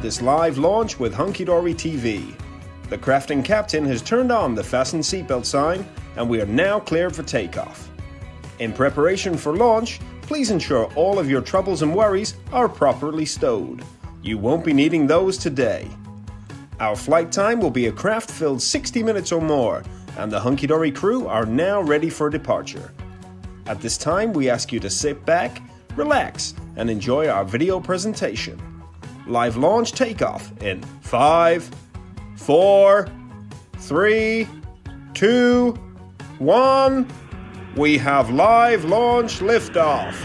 this live launch with Hunky Dory TV. The crafting captain has turned on the fasten seatbelt sign and we are now cleared for takeoff. In preparation for launch, please ensure all of your troubles and worries are properly stowed. You won't be needing those today. Our flight time will be a craft-filled 60 minutes or more, and the Hunky Dory crew are now ready for departure. At this time, we ask you to sit back, relax, and enjoy our video presentation. Live launch takeoff in 5, 4, 3, 2, 1. We have live launch liftoff.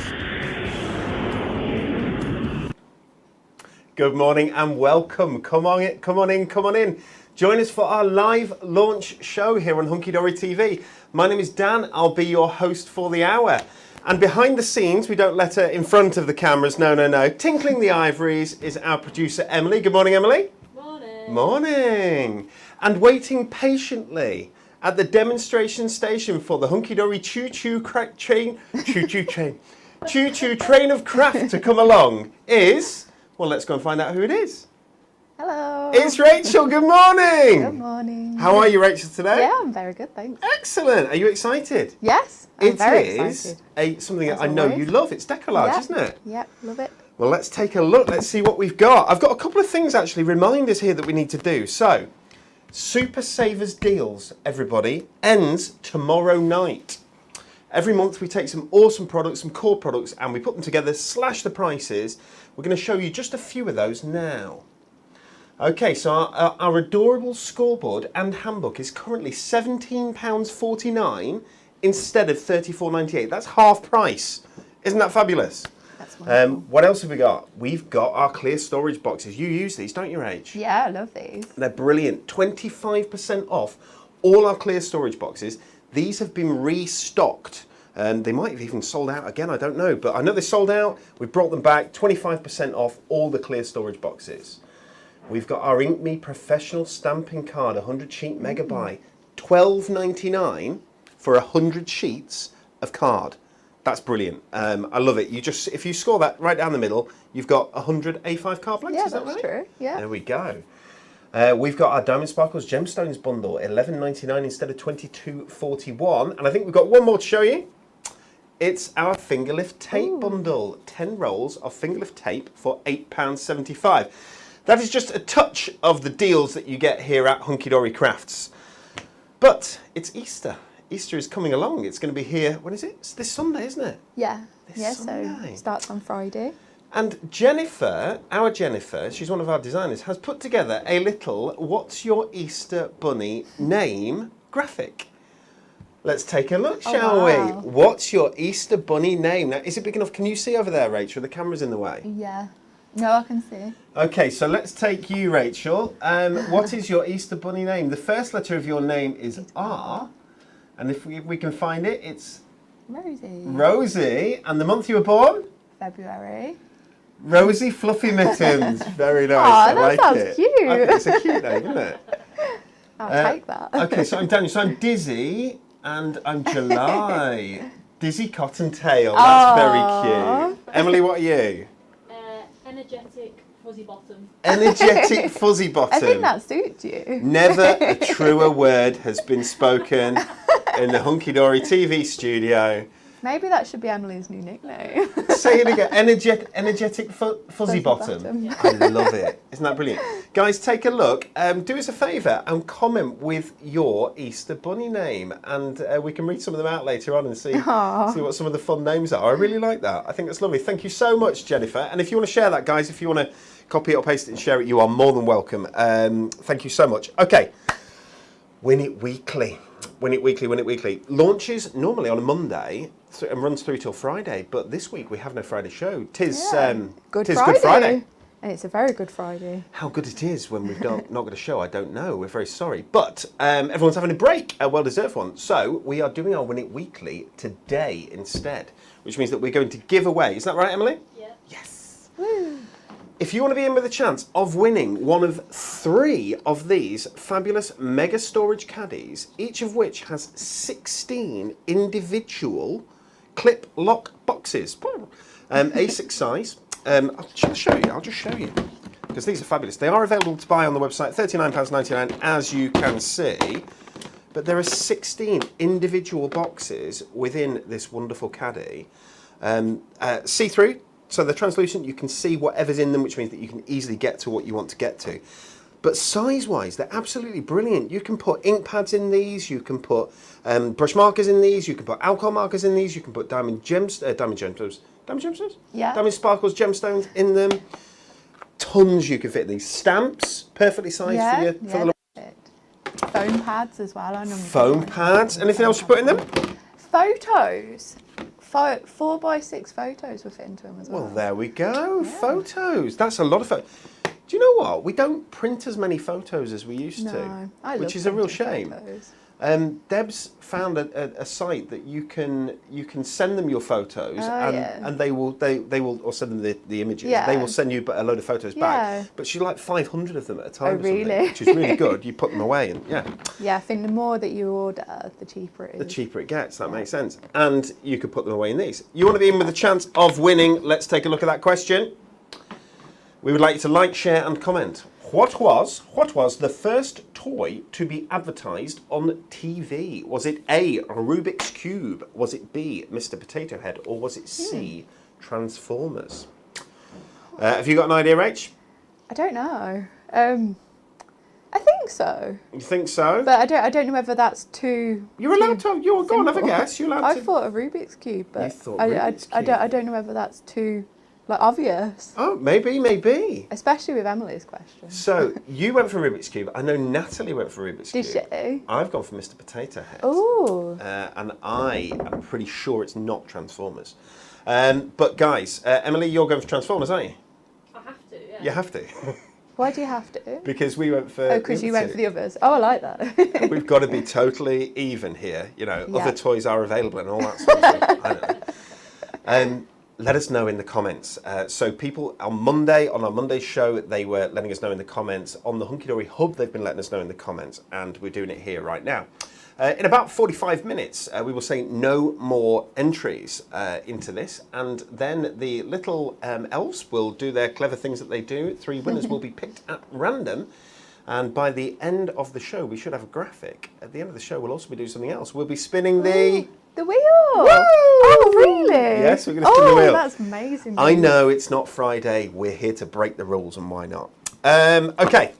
Good morning and welcome. Come on in. Join us for our live launch show here on Hunky Dory TV. My name is Dan. I'll be your host for the hour. And behind the scenes, we don't let her in front of the cameras. No. Tinkling the ivories is our producer, Emily. Good morning, Emily. Morning. And waiting patiently at the demonstration station for the Hunky Dory choo-choo train of craft to come along is, well, let's go and find out who it is. Hello. It's Rachel. Good morning. Good morning. How are you, Rachel, today? Yeah, I'm very good, thanks. Excellent. Are you excited? Yes, I'm very excited. Something that As I know always. you love. It's decollage, isn't it? Yep, love it. Well, let's take a look. Let's see what we've got. I've got a couple of things, actually, reminders here that we need to do. So, Super Savers Deals, everybody, ends tomorrow night. Every month we take some awesome products, some core products, and we put them together, slash the prices. We're going to show you just a few of those now. Okay, so our adorable scoreboard and handbook is currently £17.49 instead of £34.98. That's half price. Isn't that fabulous? That's wonderful. What else have we got? We've got our clear storage boxes. You use these, don't you, Rach? Yeah, I love these. They're brilliant. 25% off all our clear storage boxes. These have been restocked. They might have even sold out again, I don't know. But I know they sold out. We've brought them back. 25% off all the clear storage boxes. We've got our Ink Me Professional Stamping Card, 100 sheet megabyte. $12.99 for 100 sheets of card. That's brilliant. I love it. If you score that right down the middle, you've got 100 A5 card blanks. Yeah, is that that's right? true. Yeah. There we go. We've got our Diamond Sparkles Gemstones bundle, $11.99 instead of $22.41. And I think we've got one more to show you. It's our Fingerlift Tape bundle. 10 rolls of Fingerlift tape for £8.75. That is just a touch of the deals that you get here at Hunky Dory Crafts. But it's Easter. Easter is coming along. It's going to be here, when is it? It's this Sunday, isn't it? Yeah. Sunday. So it starts on Friday. And Jennifer, she's one of our designers, has put together a little What's Your Easter Bunny Name graphic. Let's take a look, shall we? What's your Easter Bunny name? Now, is it big enough? Can you see over there, Rachel? The camera's in the way. Yeah. No, I can see. Okay, so let's take you, Rachel. What is your Easter Bunny name? The first letter of your name is R. And if we can find it, it's Rosie. And the month you were born? February. Rosie Fluffy Mittens. Very nice. Oh, I like sounds it. cute. I think it's a cute name, isn't it? I'll take that. Okay, so I'm Daniel. So I'm Dizzy and I'm July. Dizzy Cottontail. That's very cute. Emily, what are you? Energetic Fuzzy Bottom. Energetic Fuzzy Bottom. I think that suits you. Never a truer word has been spoken in the Hunky Dory TV studio. Maybe that should be Emily's new nickname. Say it again. Energetic Fuzzy Bottom. Yeah. I love it. Isn't that brilliant? Guys, take a look. Do us a favour and comment with your Easter Bunny name. And we can read some of them out later on and see what some of the fun names are. I really like that. I think that's lovely. Thank you so much, Jennifer. And if you want to share that, guys, if you want to copy it or paste it and share it, you are more than welcome. Thank you so much. Okay. Win It Weekly. Win It Weekly. Launches normally on a Monday and runs through till Friday, but this week we have no Friday show. Tis Good Friday. And it's a very good Friday. How good it is when we've not got a show, I don't know. We're very sorry. But everyone's having a break, a well-deserved one. So we are doing our Win It Weekly today instead, which means that we're going to give away. Is that right, Emily? Yeah. Yes. Woo. If you want to be in with a chance of winning one of 3 of these fabulous mega storage caddies, each of which has 16 individual clip lock boxes, A6 size. I'll just show you. because these are fabulous. They are available to buy on the website, £39.99, as you can see. But there are 16 individual boxes within this wonderful caddy. See-through, so they're translucent. You can see whatever's in them, which means that you can easily get to what you want to get to. But size-wise, they're absolutely brilliant. You can put ink pads in these. You can put brush markers in these. You can put alcohol markers in these. You can put diamond gemstones? Yeah. Diamond sparkles, gemstones in them. Tons you can fit in these. Stamps, perfectly sized for the Foam pads as well. I normally foam pads. Anything else you put in them? Photos. 4x6 photos will fit into them as well. Well, there we go. Yeah. Photos. That's a lot of photos. Do you know what? We don't print as many photos as we used to, which is a real shame. Photos. Deb's found a site that you can send them your photos and they will or send them the images. Yeah. They will send you a load of photos back. But she like 500 of them at a time. Oh, really? Which is really good. You put them away and Yeah, I think the more that you order, the cheaper it is. The cheaper it gets. That makes sense. And you could put them away in these. You want to be in with a chance of winning? Let's take a look at that question. We would like you to like, share, and comment. What was the first toy to be advertised on TV? Was it A, Rubik's Cube? Was it B, Mr. Potato Head? Or was it C, Transformers? Have you got an idea, Rach? I don't know. I think so. You think so? But I don't know whether that's too. You're allowed to. Go on, have a guess. You're allowed I to. thought a Rubik's Cube, but you thought Rubik's Cube. I don't know whether that's too obvious. Oh, maybe. Especially with Emily's question. So you went for Rubik's Cube. I know Natalie went for Rubik's Cube. Did she? I've gone for Mr. Potato Head. Oh. And I am pretty sure it's not Transformers. But guys, Emily, you're going for Transformers, aren't you? I have to, yeah. You have to. Why do you have to? Because we went for. Oh, because you went for the others. Oh, I like that. We've got to be totally even here. You know, other toys are available and all that sort of stuff. I know. Let us know in the comments. So people on our Monday show, they were letting us know in the comments. On the Hunky Dory Hub, they've been letting us know in the comments, and we're doing it here right now. In about 45 minutes, we will say no more entries into this, and then the little elves will do their clever things that they do. 3 winners will be picked at random, and by the end of the show, we should have a graphic. At the end of the show, we'll also be doing something else. We'll be spinning the wheel. Woo! Oh, really? Yes, we're going to spin the wheel. Oh, that's amazing. I know it's not Friday. We're here to break the rules, and why not? Okay.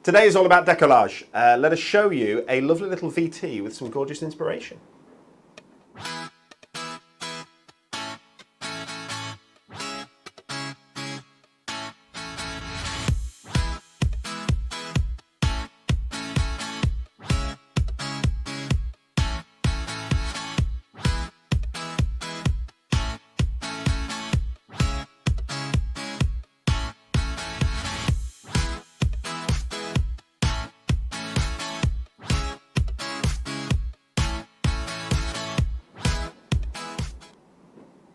Today is all about decollage. Let us show you a lovely little VT with some gorgeous inspiration.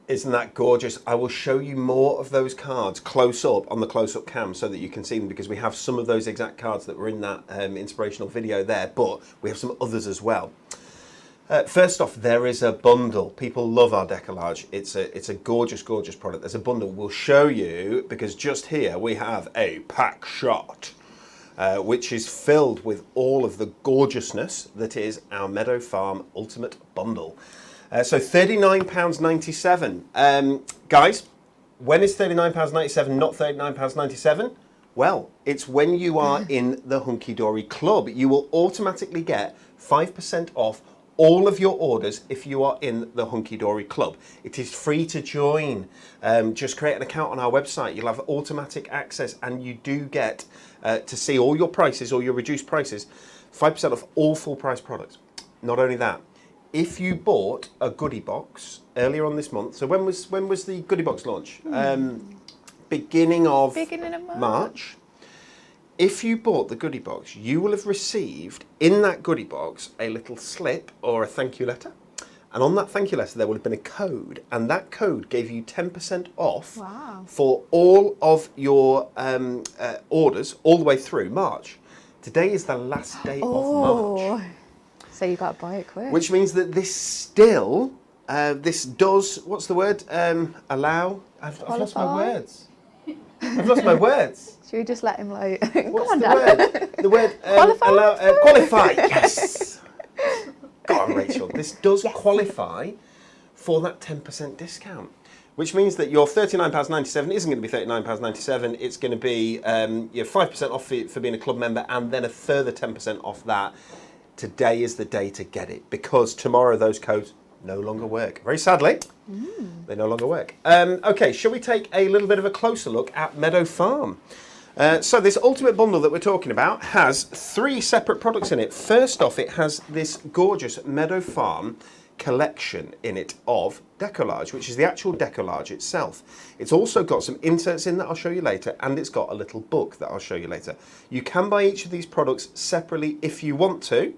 Isn't that gorgeous? I will show you more of those cards close up on the close-up cam so that you can see them, because we have some of those exact cards that were in that inspirational video there, but we have some others as well. First off, there is a bundle. People love our decollage. It's a gorgeous, gorgeous product. There's a bundle. We'll show you, because just here we have a pack shot, which is filled with all of the gorgeousness that is our Meadow Farm Ultimate Bundle. So £39.97. Guys, when is £39.97 not £39.97? Well, it's when you are in the Hunky Dory Club. You will automatically get 5% off all of your orders if you are in the Hunky Dory Club. It is free to join. Just create an account on our website. You'll have automatic access, and you do get to see all your prices, all your reduced prices, 5% off all full price products. Not only that, if you bought a goodie box earlier on this month, so when was the goodie box launch? Beginning of March. If you bought the goodie box, you will have received in that goodie box a little slip or a thank you letter. And on that thank you letter, there would have been a code, and that code gave you 10% off for all of your orders all the way through March. Today is the last day of March. So you got to buy it quick. Which means that this still, this does, what's the word? Allow? I've lost my words. I've lost my words. Should we just let him like? Come What's on, the Dad. word? The word Qualify? qualify. Yes. Go on, Rachel. This does Yes. qualify for that 10% discount, which means that your £39.97 isn't going to be £39.97. It's going to be your 5% off for being a club member, and then a further 10% off that. Today is the day to get it, because tomorrow those codes no longer work. Very sadly, they no longer work. Okay, shall we take a little bit of a closer look at Meadow Farm? So this ultimate bundle that we're talking about has 3 separate products in it. First off, it has this gorgeous Meadow Farm collection in it of decollage, which is the actual decollage itself. It's also got some inserts in that I'll show you later, and it's got a little book that I'll show you later. You can buy each of these products separately if you want to.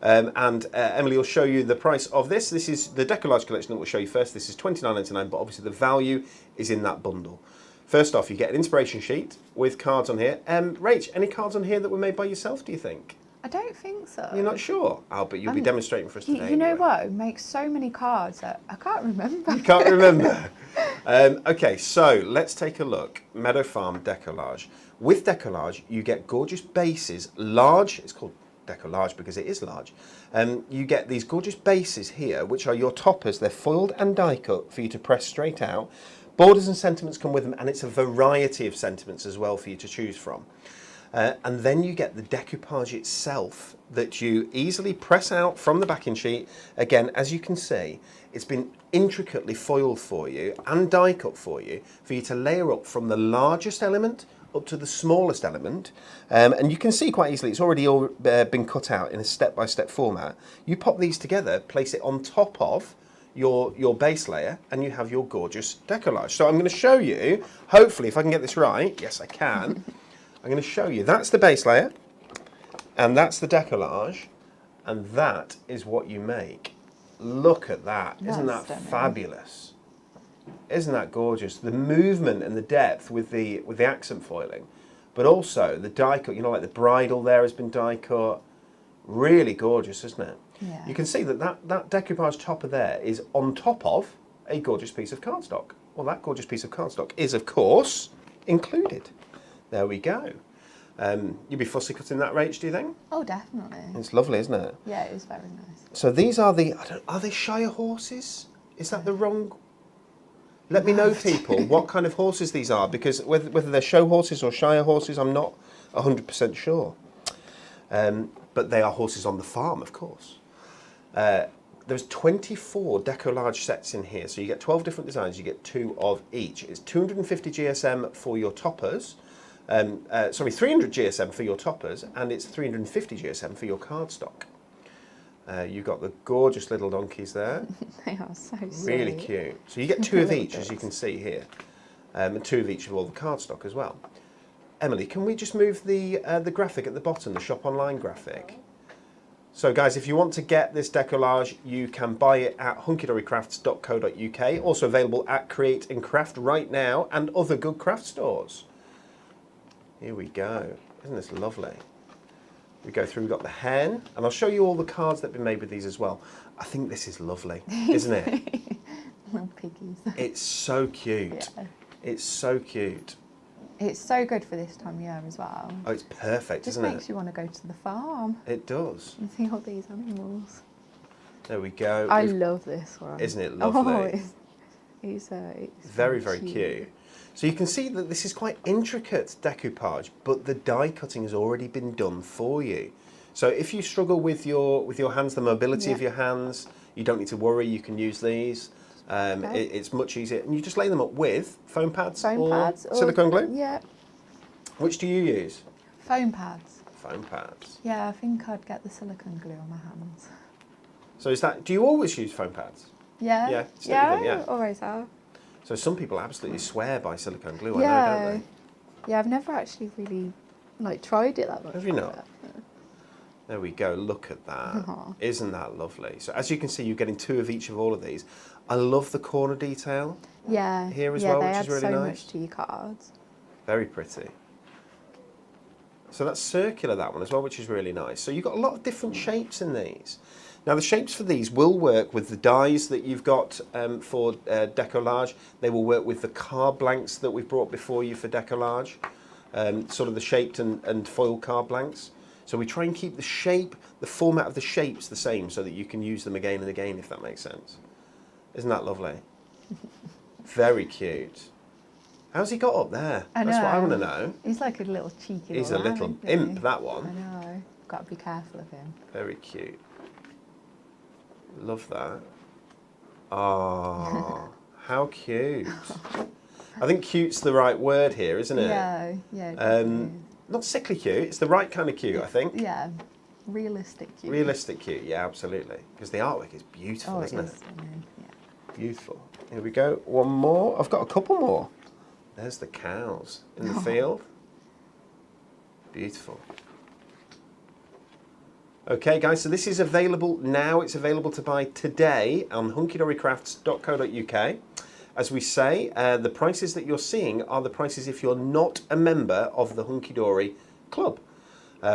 Emily will show you the price of this. This is the decollage collection that we'll show you first. This is £29.99, but obviously the value is in that bundle. First off, you get an inspiration sheet with cards on here. Rach, any cards on here that were made by yourself, do you think? I don't think so. You're not sure? Oh, but you'll be demonstrating for us today. You know anyway. what? It makes so many cards that I can't remember. You can't remember. Okay, so let's take a look. Meadow Farm decollage. With decollage, you get gorgeous bases, large. It's called decollage because it is large. You get these gorgeous bases here, which are your toppers. They're foiled and die cut for you to press straight out. Borders and sentiments come with them, and it's a variety of sentiments as well for you to choose from. And then you get the decoupage itself that you easily press out from the backing sheet. Again, as you can see, it's been intricately foiled for you and die cut for you to layer up from the largest element up to the smallest element. And you can see quite easily it's already been cut out in a step-by-step format. You pop these together, place it on top of your base layer, and you have your gorgeous decollage. So I'm going to show you, hopefully if I can get this right, yes I can, I'm going to show you, that's the base layer, and that's the decollage, and that is what you make. Look at that. Isn't that stunning. fabulous? Isn't that gorgeous? The movement and the depth with the accent foiling, but also the die cut, you know, like the bridle there has been die cut. Really gorgeous, isn't it? Yeah. You can see that decoupage topper there is on top of a gorgeous piece of cardstock. Well, that gorgeous piece of cardstock is, of course, included. There we go. You'd be fussy cutting that, Rach, do you think? Oh, definitely. It's lovely, isn't it? Yeah, it is very nice. So these are are they Shire horses? Is that the wrong? Let me know, people, what kind of horses these are, because whether they're show horses or Shire horses, I'm not 100% sure. But they are horses on the farm, of course. There's 24 decollage sets in here, so you get 12 different designs, you get 2 of each. It's 250 GSM for your toppers, 300 GSM for your toppers, and it's 350 GSM for your cardstock. You've got the gorgeous little donkeys there. They are so sweet. Really cute. So you get 2 of Little each, as you dogs. can see here, and 2 of each of all the cardstock as well. Emily, can we just move the graphic at the bottom, the shop online graphic? So guys, if you want to get this decollage, you can buy it at hunkydorycrafts.co.uk, also available at Create and Craft right now, and other good craft stores. Here we go. Isn't this lovely? We go through, we've got the hen, and I'll show you all the cards that have been made with these as well. I think this is lovely, isn't it? Little piggies. It's so cute. Yeah. It's so cute. It's so good for this time of year as well. Oh, it's perfect, Just isn't makes it? you want to go to the farm It does. and see all these animals. There we go. I love this one. Isn't it lovely? Oh, it's Very, very cute. So you can see that this is quite intricate decoupage, but the die cutting has already been done for you. So if you struggle with your hands, the mobility of your hands, you don't need to worry. You can use these. It's much easier, and you just lay them up with foam pads or silicone glue. Yeah, Which do you use? foam pads. Foam pads. Yeah, I think I'd get the silicone glue on my hands. So is that? Do you always use foam pads? Yeah. Yeah, stick with them, yeah. I always have. So some people absolutely swear by silicone glue. Yeah. I know, don't they? Yeah, I've never actually really tried it that much. Have you not? There we go, look at that. Aw. Isn't that lovely? So as you can see, you're getting 2 of each of all of these. I love the corner detail. Yeah. Here as yeah, well, they which add is really so nice. much to your cards. Very pretty. So that's circular, that one as well, which is really nice. So you've got a lot of different shapes in these. Now the shapes for these will work with the dies that you've got for decollage. They will work with the card blanks that we've brought before you for decollage, sort of the shaped and foil card blanks. So we try and keep the shape, the format of the shapes the same so that you can use them again and again, if that makes sense. Isn't that lovely? Very cute. How's he got up there? I know. That's what I want to know. He's like a little cheeky He's a little imp, that one. I know. Got to be careful of him. Very cute. Love that. Ah, how cute. I think cute's the right word here, isn't it? Yeah, yeah. Not sickly cute, it's the right kind of cute, I think. Yeah, realistic cute. Realistic cute, yeah, absolutely. Because the artwork is beautiful, isn't it? Yeah. Beautiful. Here we go. One more. I've got a couple more. There's the cows in the field. Beautiful. Okay, guys, so this is available now. It's available to buy today on hunkydorycrafts.co.uk. As we say, the prices that you're seeing are the prices if you're not a member of the Hunky Dory Club.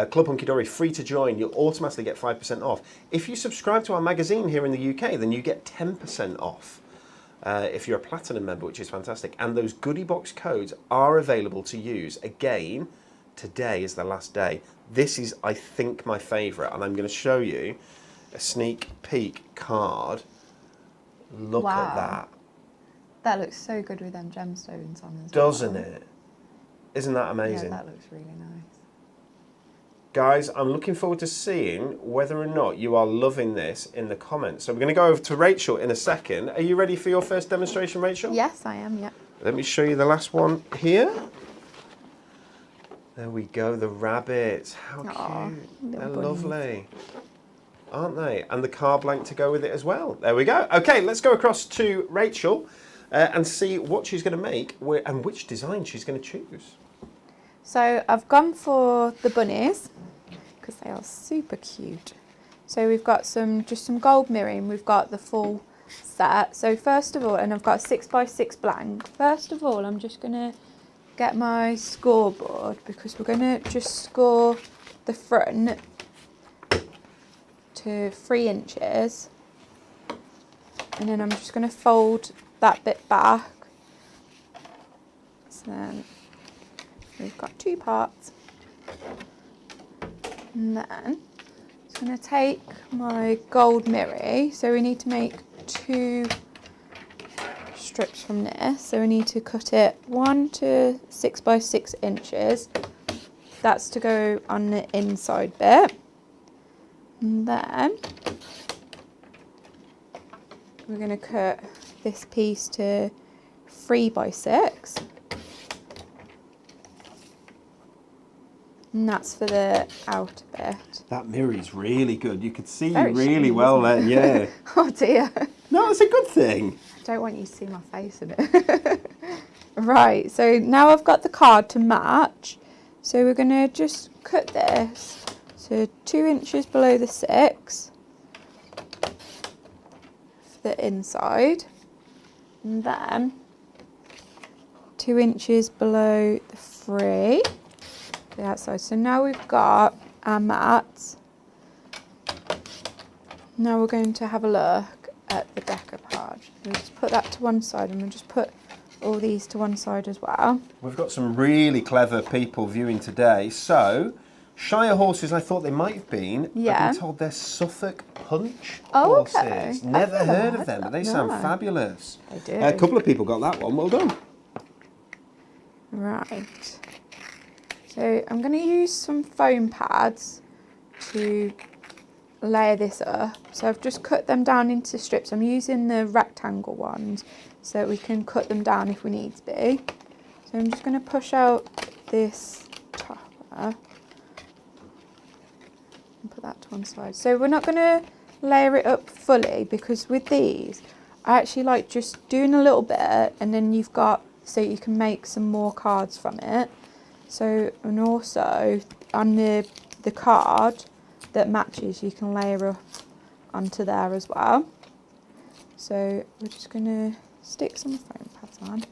Club Hunky Dory, free to join. You'll automatically get 5% off. If you subscribe to our magazine here in the UK, then you get 10% off. If you're a Platinum member, which is fantastic. And those goodie box codes are available to use. Again, today is the last day. This is, I think, my favourite. And I'm going to show you a sneak peek card. Look at that. That looks so good with them gemstones on as Doesn't well. it? Isn't that amazing? Yeah, that looks really nice. Guys, I'm looking forward to seeing whether or not you are loving this in the comments. So we're going to go over to Rachel in a second. Are you ready for your first demonstration, Rachel? Yes, I am, yeah. Let me show you the last one here. There we go, the rabbits. How cute. They're lovely, aren't they? And the card blank to go with it as well. There we go. Okay, let's go across to Rachel and see what she's going to make and which design she's going to choose. So I've gone for the bunnies because they are super cute. So we've got just some gold mirroring. We've got the full set. So first of all, and I've got a 6x6 blank. First of all, I'm just going to get my scoreboard because we're going to just score the front to 3 inches. And then I'm just going to fold that bit back. So then we've got 2 parts. And then I'm just going to take my gold mirror. So we need to make 2 strips from this. So we need to cut it 1 to 6x6 inches. That's to go on the inside bit. And then we're going to cut this piece to 3x6. And that's for the outer bit. That mirror is really good. You could see Very really shiny, well then, yeah. Oh dear. No, it's a good thing. I don't want you to see my face in it. Right, so now I've got the card to match. So we're going to just cut this to 2 inches below the 6 for the inside. And then 2 inches below the 3 the outside. So now we've got our mats. Now we're going to have a look at the decoupage. We'll just put that to one side and we'll just put all these to one side as well. We've got some really clever people viewing today. So, Shire horses, I thought they might have been. Yeah. I've been told they're Suffolk Punch Oh, horses. okay. Never I've never heard of had them, that, but they sound no. fabulous. They do. A couple of people got that one. Well done. Right. So I'm going to use some foam pads to layer this up. So I've just cut them down into strips. I'm using the rectangle ones so that we can cut them down if we need to be. So I'm just going to push out this topper and put that to one side. So we're not going to layer it up fully because with these I actually like just doing a little bit and then you've got, so you can make some more cards from it. So, and also on the card that matches, you can layer up onto there as well. So we're just going to stick some foam pads on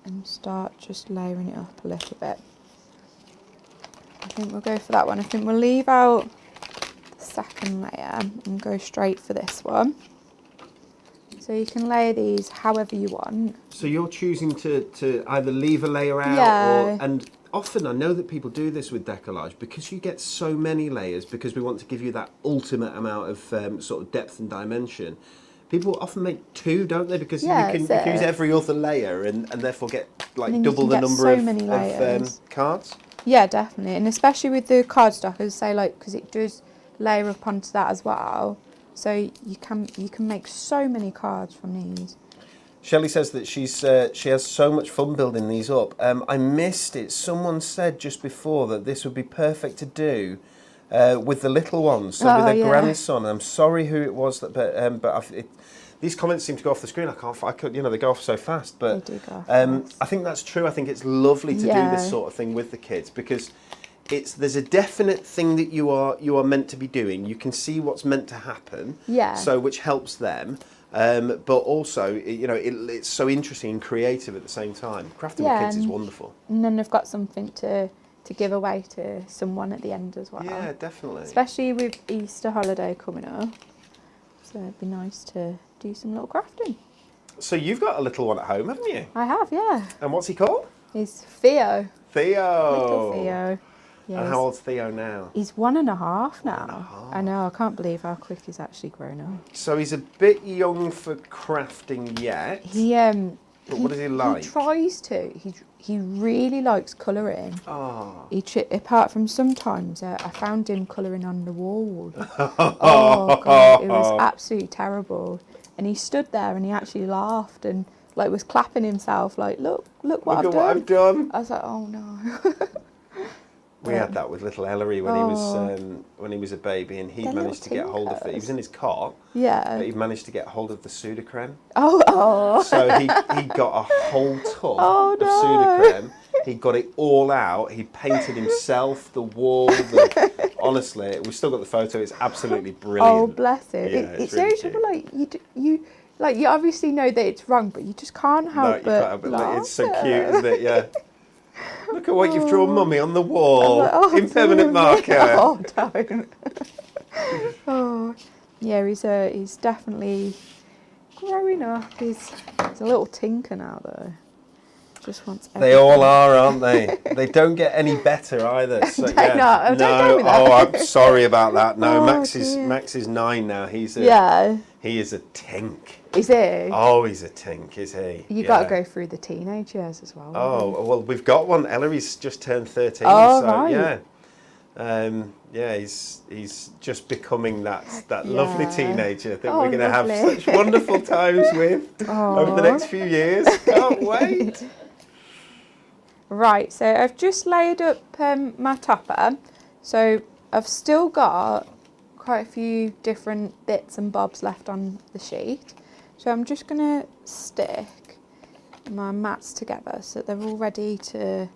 and start just layering it up a little bit. I think we'll go for that one. I think we'll leave out second layer and go straight for this one. So you can layer these however you want. So you're choosing to either leave a layer out Yeah. and often I know that people do this with decollage because you get so many layers because we want to give you that ultimate amount of sort of depth and dimension. People often make two, don't they? Because Yeah, you can use every other layer and therefore get like And then you double can the get number so of, many layers. cards. Yeah, definitely. And especially with the cardstock, as I say, like, because it does layer up onto that as well. So you can make so many cards from these. Shelley says that she has so much fun building these up. I missed it. Someone said just before that this would be perfect to do with the little ones, so with their grandson. I'm sorry who it was, but these comments seem to go off the screen. I could, they go off so fast. But They do go off fast. I think that's true. I think it's lovely to do this sort of thing with the kids because there's a definite thing that you are meant to be doing. You can see what's meant to happen. Yeah. So which helps them. But also, it's so interesting and creative at the same time. Crafting with kids is wonderful. And then they've got something to give away to someone at the end as well. Yeah, definitely. Especially with Easter holiday coming up. So it'd be nice to do some little crafting. So you've got a little one at home, haven't you? I have, yeah. And what's he called? He's Theo. Theo. Little Theo. Yeah, And how old's Theo now? He's 1.5 now. 1.5. I know, I can't believe how quick he's actually grown up. So he's a bit young for crafting yet. But what does he like? He tries to. He really likes colouring. Oh. Apart from sometimes I found him colouring on the wall. Oh God, it was absolutely terrible. And he stood there and he actually laughed and like was clapping himself like, look what I've done. I was like, oh no. We had that with little Ellery when he was a baby, and he managed to get hold of it. He was in his cot, but he managed to get hold of the Sudocreme. Oh. So he got a whole tub of Sudocreme. He got it all out. He painted himself, the wall. Honestly, we've still got the photo. It's absolutely brilliant. Oh, bless it. Yeah, it's really so like you obviously know that it's wrong, but you just can't help but laugh. It's so cute, isn't it? Yeah. Look at what you've drawn, Mummy, on the wall. In permanent marker. Oh, don't. Oh, yeah, he's definitely growing up. He's a little tinker now, though. Just wants everything. They all are, aren't they? They don't get any better either. So, Don't go with that. Oh, I'm sorry about that. No, Oh, Max dear. is 9 now. He is a tink. Is he? Oh, he's a tink, is he? You got to go through the teenage years as well. Oh, well, we've got one. Ellery's just turned 13. Oh, so, right. yeah. He's just becoming that lovely teenager that we're going to have lovely. such wonderful times with over the next few years. Can't wait. Right, so I've just laid up my topper. So I've still got quite a few different bits and bobs left on the sheet. So I'm just going to stick my mats together so they're all ready to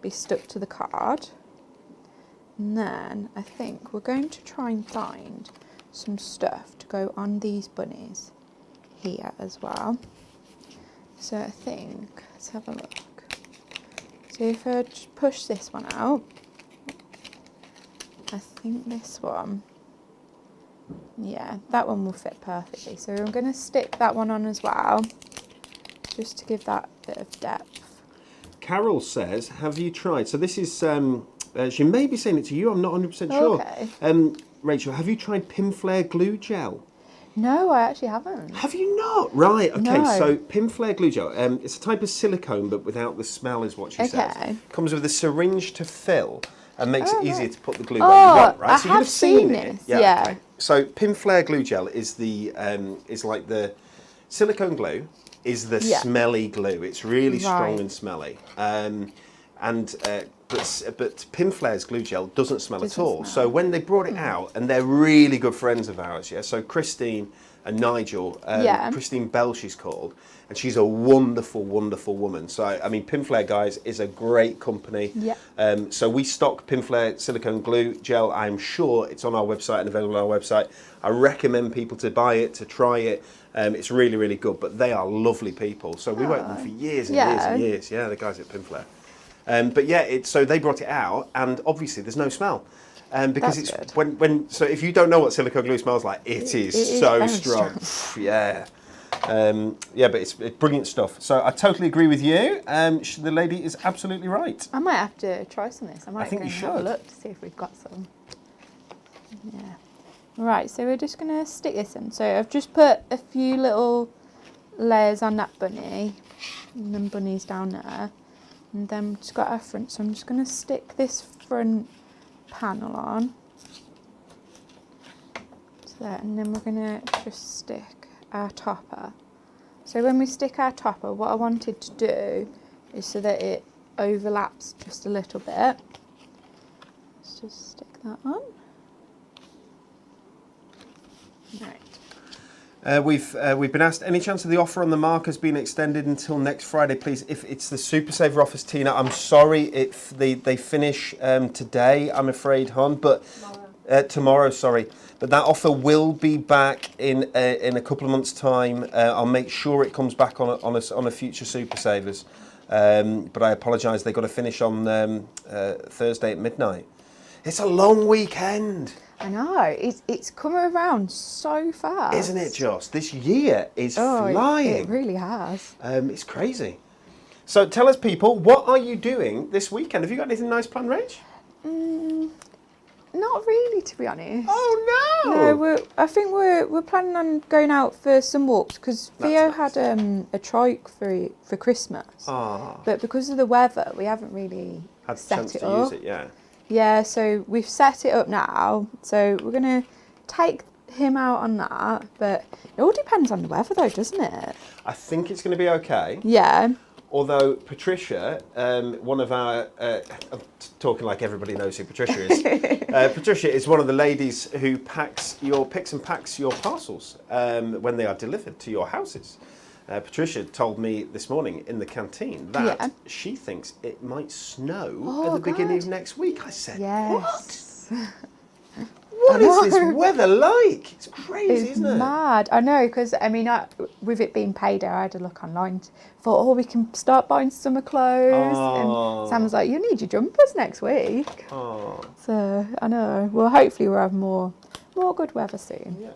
be stuck to the card. And then I think we're going to try and find some stuff to go on these bunnies here as well. So I think, let's have a look. So if I just push this one out, I think this one, yeah, that one will fit perfectly. So I'm going to stick that one on as well, just to give that bit of depth. Carol says, have you tried, so this is, she may be saying it to you, I'm not 100% sure. Okay. Rachel, have you tried Pinflare glue gel? No, I actually haven't. Have you not? Right, okay, No. so Pinflare glue gel, it's a type of silicone but without the smell is what she says. Comes with a syringe to fill and makes it easier to put the glue where you want, right? I So you would have seen it. this, yeah. Okay. So Pinflare glue gel is is like the silicone glue is the smelly glue. It's really strong and smelly. But Pinflare's glue gel doesn't smell at all. So when they brought it out, and they're really good friends of ours, so Christine and Nigel, Christine Bell she's called, and she's a wonderful, wonderful woman. So I mean, Pinflare, guys, is a great company. Yeah. So we stock Pinflare silicone glue gel. I'm sure it's on our website and available on our website. I recommend people to buy it, to try it. It's really, really good. But they are lovely people. So we worked with them for years and years and years. Yeah, the guys at Pinflare. But yeah, so they brought it out, and obviously there's no smell. because That's it's good. so if you don't know what silicone glue smells like, it is so very strong. Yeah. But it's brilliant stuff. So I totally agree with you. The lady is absolutely right. I might have to try some of this. I might think go you and have a should. look to see if we've got some. Yeah. Right, so we're just going to stick this in. So I've just put a few little layers on that bunny, and then bunnies down there. And then we've just got our front. So I'm just going to stick this front panel on. So there, and then we're going to just stick our topper. So when we stick our topper, what I wanted to do is so that it overlaps just a little bit. Let's just stick that on. Right. We've been asked, any chance of the offer on the markers being extended until next Friday, please? If it's the Super Saver offers, Tina, I'm sorry if they finish today, I'm afraid, hon, but tomorrow, sorry. But that offer will be back in a couple of months' time. I'll make sure it comes back on a future Super Savers. But I apologise, they've got to finish on Thursday at midnight. It's a long weekend. I know, it's come around so fast. Isn't it just? This year is flying. It really has. It's crazy. So tell us, people, what are you doing this weekend? Have you got anything nice planned, Rach? Not really, to be honest. Oh, no! No, I think we're planning on going out for some walks because Theo had a trike for Christmas. Ah. But because of the weather, we haven't really Had the set chance it to up. use it, yeah. Yeah, so we've set it up now. So we're going to take him out on that. But it all depends on the weather though, doesn't it? I think it's going to be okay. Yeah. Although Patricia, one of our, I'm talking like everybody knows who Patricia is. Patricia is one of the ladies who picks and packs your parcels when they are delivered to your houses. Patricia told me this morning in the canteen that she thinks it might snow at the beginning of next week. I said, Yes. what? What is this weather like? It's crazy, isn't it? It's mad. I know, because I mean, with it being payday, I had a look online. Thought, we can start buying summer clothes. And Sam was like, you need your jumpers next week. Oh. So I know. Well, hopefully we'll have more good weather soon. Yeah.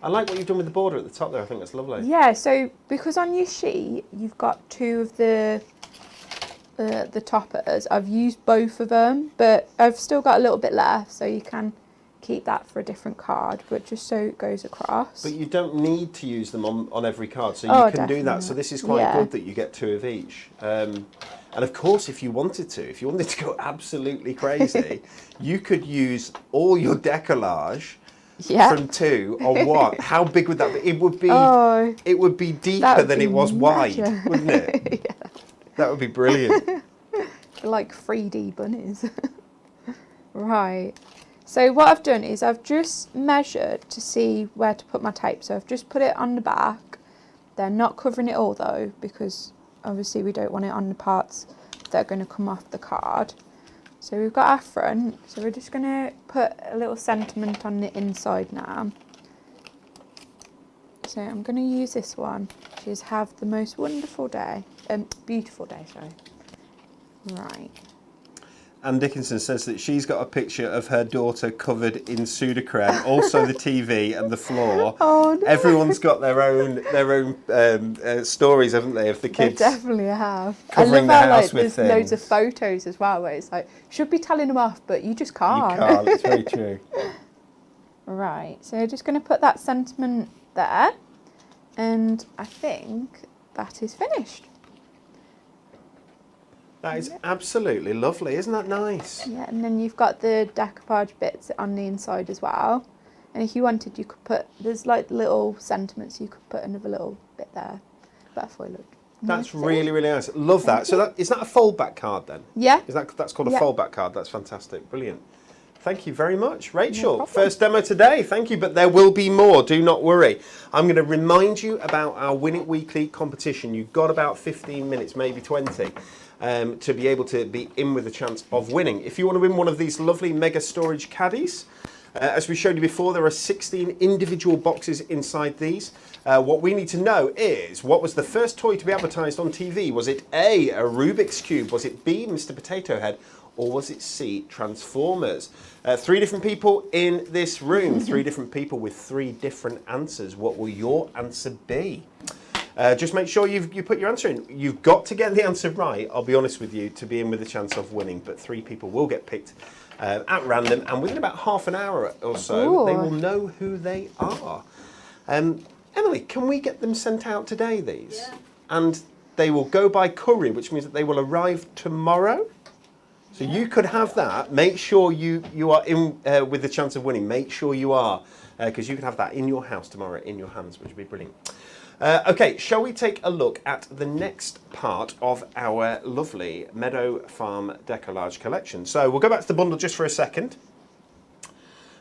I like what you've done with the border at the top there. I think that's lovely. Yeah. So because on your sheet you've got two of the toppers, I've used both of them, but I've still got a little bit left, so you can keep that for a different card, but just so it goes across. But you don't need to use them on every card, so you can do that. So this is quite good that you get two of each. And of course, if you wanted to go absolutely crazy, you could use all your decollage from two on one. How big would that be? It would be deeper than it was wide, wouldn't it? Yeah. That would be brilliant. Like 3D bunnies. Right. So what I've done is I've just measured to see where to put my tape. So I've just put it on the back. They're not covering it all though, because obviously we don't want it on the parts that are going to come off the card. So we've got our front. So we're just going to put a little sentiment on the inside now. So I'm going to use this one, which is have the most wonderful day. Beautiful day, sorry. Right. Anne Dickinson says that she's got a picture of her daughter covered in Sudocrem, also the TV and the floor. Oh no! Everyone's got their own stories, haven't they, of the kids? They definitely have. Covering I love the how house with there's loads of things. photos as well, where it's like should be telling them off, but you just can't. You can't. It's very true. Right. So just going to put that sentiment there, and I think that is finished. That is absolutely lovely. Isn't that nice? Yeah, and then you've got the decoupage bits on the inside as well. And if you wanted, you could put, there's like little sentiments, you could put another little bit there. But I thought it looked That's nice. really, really nice. Love that. So is that a fold-back card then? Yeah. That's called a Yeah. fold-back card. That's fantastic. Brilliant. Thank you very much, No Rachel. problem. First demo today. Thank you, but there will be more. Do not worry. I'm going to remind you about our Win It Weekly competition. You've got about 15 minutes, maybe 20. To be able to be in with a chance of winning. If you want to win one of these lovely mega storage caddies, as we showed you before, there are 16 individual boxes inside these. What we need to know is, what was the first toy to be advertised on TV? Was it A, a Rubik's Cube? Was it B, Mr. Potato Head? or was it C, Transformers? 3 different people in this room, 3 different people with 3 different answers. What will your answer be? Just make sure you put your answer in. You've got to get the answer right, I'll be honest with you, to be in with a chance of winning. But 3 people will get picked at random, and within about half an hour or so, they will know who they are. Emily, can we get them sent out today, these? Yeah. And they will go by courier, which means that they will arrive tomorrow. So you could have that. Make sure you are in with the chance of winning. Make sure you are, because you can have that in your house tomorrow, in your hands, which would be brilliant. Okay, shall we take a look at the next part of our lovely Meadow Farm Decollage collection? So we'll go back to the bundle just for a second.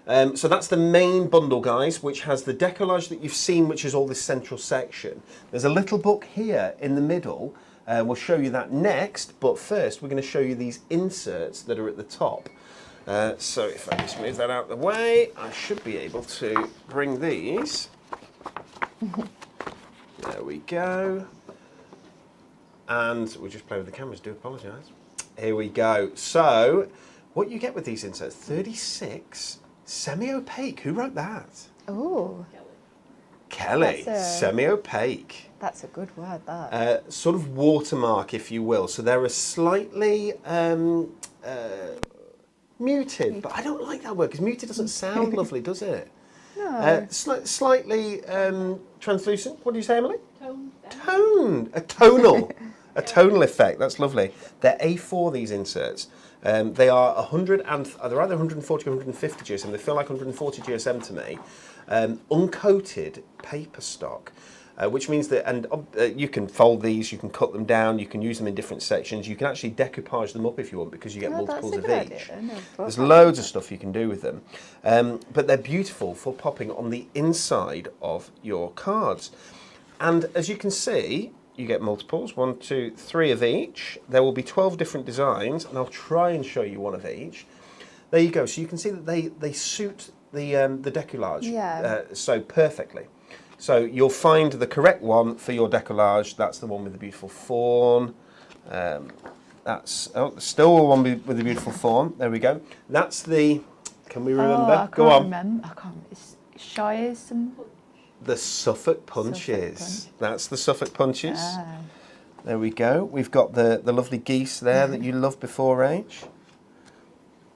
So that's the main bundle, guys, which has the decollage that you've seen, which is all this central section. There's a little book here in the middle. We'll show you that next, but first we're going to show you these inserts that are at the top. So if I just move that out of the way, I should be able to bring these. There we go. And we'll just play with the cameras, do apologise. Here we go. So what you get with these inserts, 36 semi-opaque. Who wrote that? Oh, Kelly. That's Semi-opaque. that's a good word, that. Sort of watermark, if you will. So they're a slightly muted, but I don't like that word because muted doesn't sound lovely, does it? No. Slightly translucent. What do you say, Emily? Tone. Tone. A tonal. A tonal effect. That's lovely. They're A4, these inserts. They are 100 and they're either 140 or 150 GSM. They feel like 140 GSM to me. Uncoated paper stock, which means that, and you can fold these, you can cut them down, you can use them in different sections. You can actually decoupage them up if you want, because you get multiples of each. There's loads of stuff you can do with them, but they're beautiful for popping on the inside of your cards. And as you can see, you get multiples, 1, 2, 3 of each. There will be 12 different designs, and I'll try and show you one of each. There you go. So you can see that they suit the decollage so perfectly. So you'll find the correct one for your decollage. That's the one with the beautiful fawn. That's still the one with the beautiful fawn. There we go. That's the. Can we remember? I Go on. Remember. I can't. It's Shires and. The Suffolk Punches. Punch. That's the Suffolk Punches. There we go. We've got the lovely geese there that you loved before, H.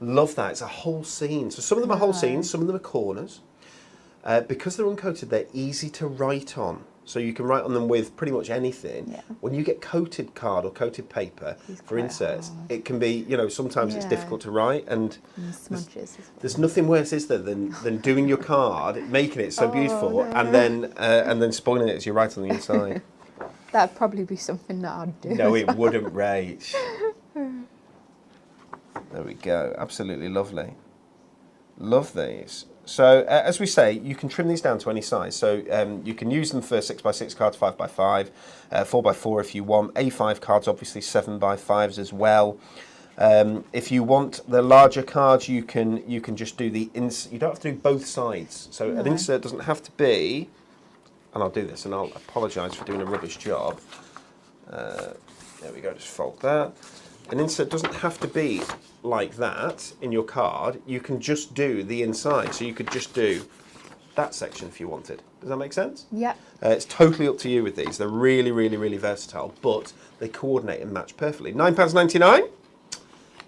Love that. It's a whole scene. So some of them are whole scenes, some of them are corners. Because they're uncoated, they're easy to write on. So you can write on them with pretty much anything. Yeah. When you get coated card or coated paper for inserts, it can be, sometimes it's difficult to write, and smudges. There's nothing worse, is there, than doing your card, making it so beautiful, and then spoiling it as you write on the inside. That'd probably be something that I'd do. No, it wouldn't, Rach. There we go. Absolutely lovely. Love these. So, as we say, you can trim these down to any size. So, you can use them for 6x6 cards, 5x5, 4x4 if you want. A5 cards, obviously 7x5s as well. If you want the larger cards, you can just do the insert. You don't have to do both sides. So, an insert doesn't have to be, and I'll do this, and I'll apologise for doing a rubbish job. There we go, just fold that. An insert doesn't have to be like that in your card. You can just do the inside. So you could just do that section if you wanted. Does that make sense? Yeah. It's totally up to you with these. They're really, really, really versatile, but they coordinate and match perfectly. £9.99.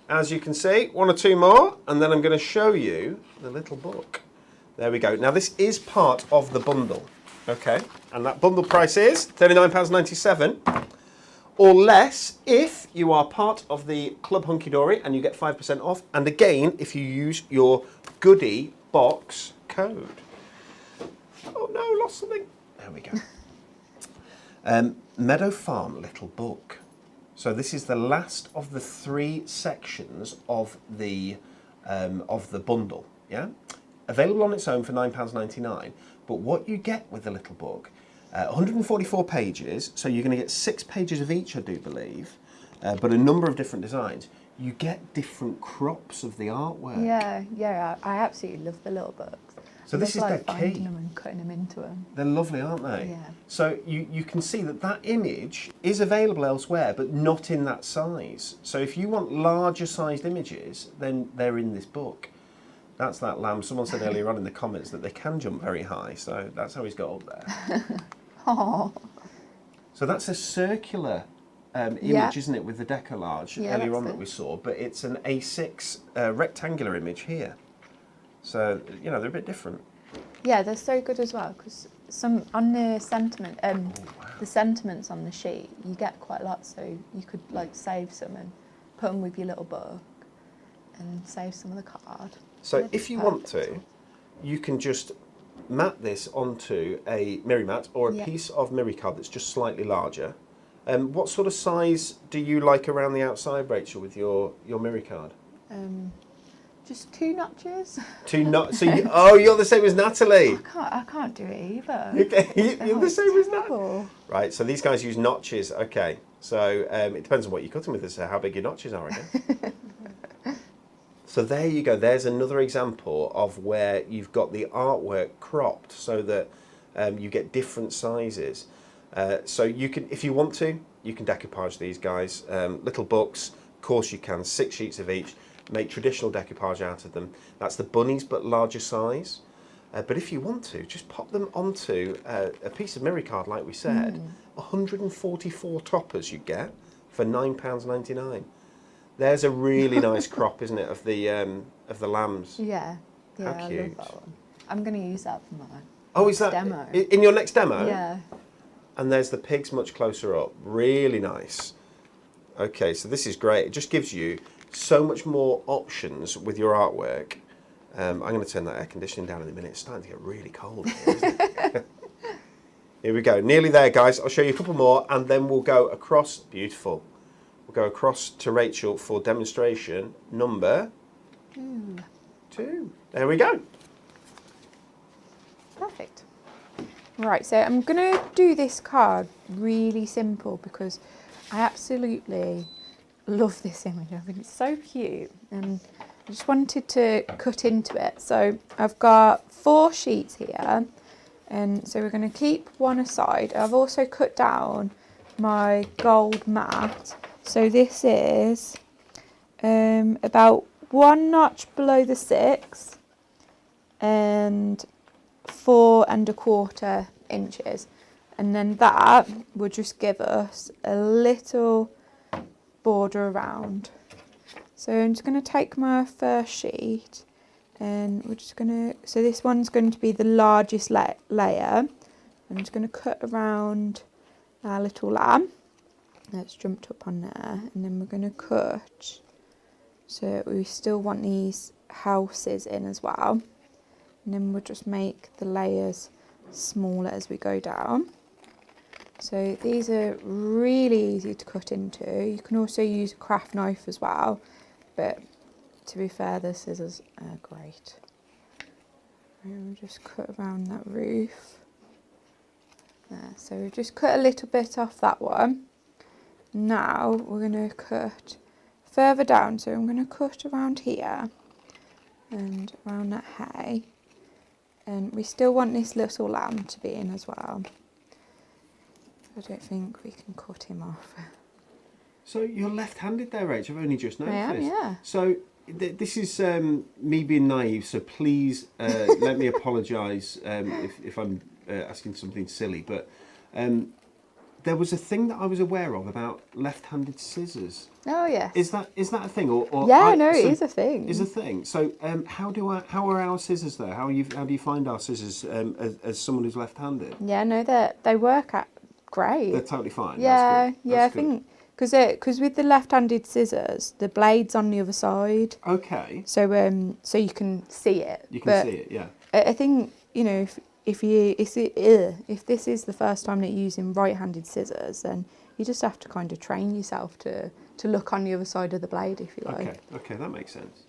As you can see, 1 or 2 more, and then I'm going to show you the little book. There we go. Now this is part of the bundle, okay? And that bundle price is £39.97. Or less if you are part of the Club Hunky Dory and you get 5% off. And again, if you use your goodie box code. Oh no, lost something. There we go. Meadow Farm Little Book. So this is the last of the 3 sections of the bundle. Yeah, available on its own for £9.99. But what you get with the little book. 144 pages, so you're going to get 6 pages of each, I do believe, but a number of different designs. You get different crops of the artwork. Yeah, I absolutely love the little books. So this is like their finding key. them and cutting them into them. They're lovely, aren't they? Yeah. So you can see that that image is available elsewhere, but not in that size. So if you want larger sized images, then they're in this book. That's that lamb. Someone said earlier on in the comments that they can jump very high, so that's how he's got up there. Oh. So that's a circular image, Yeah. isn't it, with the decollage Yeah, earlier that's on that it. we saw, but it's an A6 rectangular image here. So, you know, they're a bit different. Yeah, they're so good as well because some on the sentiment, the sentiments on the sheet, you get quite a lot. So you could like save some and put them with your little book and save some of the card. So They're if just you want perfect. to, you can just mat this onto a Miri mat or a Yeah. piece of Miri card that's just slightly larger. What sort of size do you like around the outside, Rachel, with your Miri card? Just 2 notches. So you're the same as Natalie. I can't do it either. Okay, you're the it's same as Natalie. terrible. Right, so these guys use notches. Okay, so it depends on what you're cutting with, as to how big your notches are again. So there you go. There's another example of where you've got the artwork cropped so that you get different sizes. So you can, if you want to, you can decoupage these guys. Little books, of course you can, 6 sheets of each. Make traditional decoupage out of them. That's the bunnies, but larger size. But if you want to, just pop them onto a piece of Miri card, like we said. 144 toppers you get for £9.99. There's a really nice crop, isn't it, of the lambs? Yeah. Yeah, How I cute. love that one. I'm going to use that for mine. Oh, is that Demo. in your next demo? Yeah. And there's the pigs much closer up. Really nice. Okay, so this is great. It just gives you so much more options with your artwork. I'm going to turn that air conditioning down in a minute. It's starting to get really cold here, isn't it? Here we go. Nearly there, guys. I'll show you a couple more, and then we'll go across. Beautiful. We'll go across to Rachel for demonstration number 2. There we go. Perfect. Right, so I'm going to do this card really simple because I absolutely love this image. I think it's so cute and I just wanted to cut into it. So I've got 4 sheets here and so we're going to keep one aside. I've also cut down my gold mat. So this is about 1 notch below the 6 and 4 1/4 inches, and then that will just give us a little border around. So I'm just going to take my first sheet and we're just going to, so this one's going to be the largest layer. I'm just going to cut around our little lamb that's jumped up on there, and then we're going to cut, so we still want these houses in as well. And then we'll just make the layers smaller as we go down. So these are really easy to cut into. You can also use a craft knife as well, but to be fair, the scissors are great. And we'll just cut around that roof. There, so we've just cut a little bit off that one. Now we're going to cut further down, so I'm going to cut around here and around that hay. And we still want this little lamb to be in as well. I don't think we can cut him off. So you're left-handed there, Rach. I've only just noticed. I am, yeah. So this is me being naive. So please let me apologise if I'm asking something silly. But there was a thing that I was aware of about left-handed scissors. Oh yes. Is that a thing? Or Yeah, no, it is a thing. Is a thing. So how are our scissors there? How do you find our scissors as someone who's left-handed? Yeah, no, they work out great. They're totally fine. Yeah, That's good. yeah, That's I think because with the left-handed scissors, the blade's on the other side. Okay. So so you can see it. You can see it. Yeah. I think if this is the first time that you're using right-handed scissors, then you just have to kind of train yourself to look on the other side of the blade, if you like. Okay, that makes sense.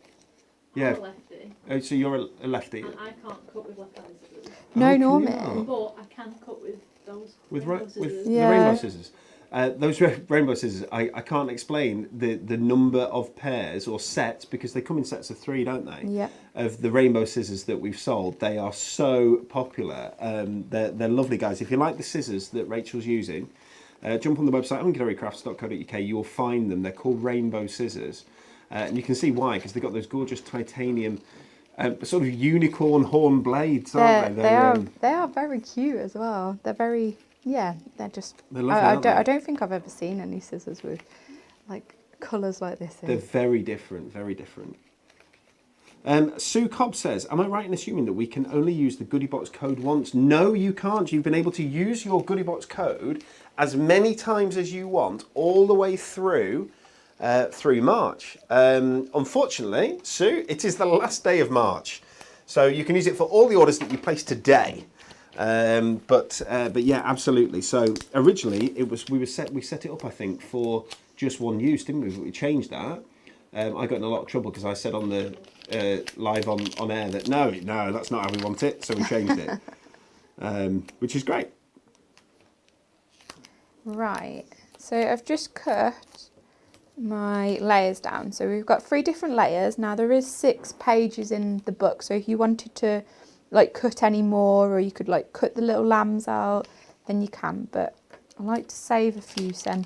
I'm Yeah. a lefty, Oh, so you're a lefty. and I can't cut with left-handed scissors. No, can you normally. not? But I can cut with those With rainbow with scissors. the Yeah. rainbow scissors. Those rainbow scissors, I can't explain the number of pairs or sets, because they come in sets of 3, don't they? Yeah. Of the rainbow scissors that we've sold. They are so popular. They're lovely, guys. If you like the scissors that Rachel's using, jump on the website, hunkydorycrafts.co.uk. You will find them. They're called rainbow scissors. And you can see why, because they've got those gorgeous titanium sort of unicorn horn blades, aren't they? They are very cute as well. They're very, they're just. They're lovely, I don't think I've ever seen any scissors with like colours like this. They're very different, very different. Sue Cobb says, am I right in assuming that we can only use the Goodie Box code once? No, you can't. You've been able to use your Goodie Box code as many times as you want, all the way through March. Unfortunately, Sue, it is the last day of March, so you can use it for all the orders that you place today. But yeah, absolutely. So originally it was we set it up, I think, for just one use, didn't we? But we changed that. I got in a lot of trouble because I said on the live on air that no, that's not how we want it. So we changed it, which is great. Right. So I've just cut my layers down. So we've got 3 different layers. Now there is 6 pages in the book. So if you wanted to like cut any more, or you could like cut the little lambs out, then you can. But I like to save a few, so then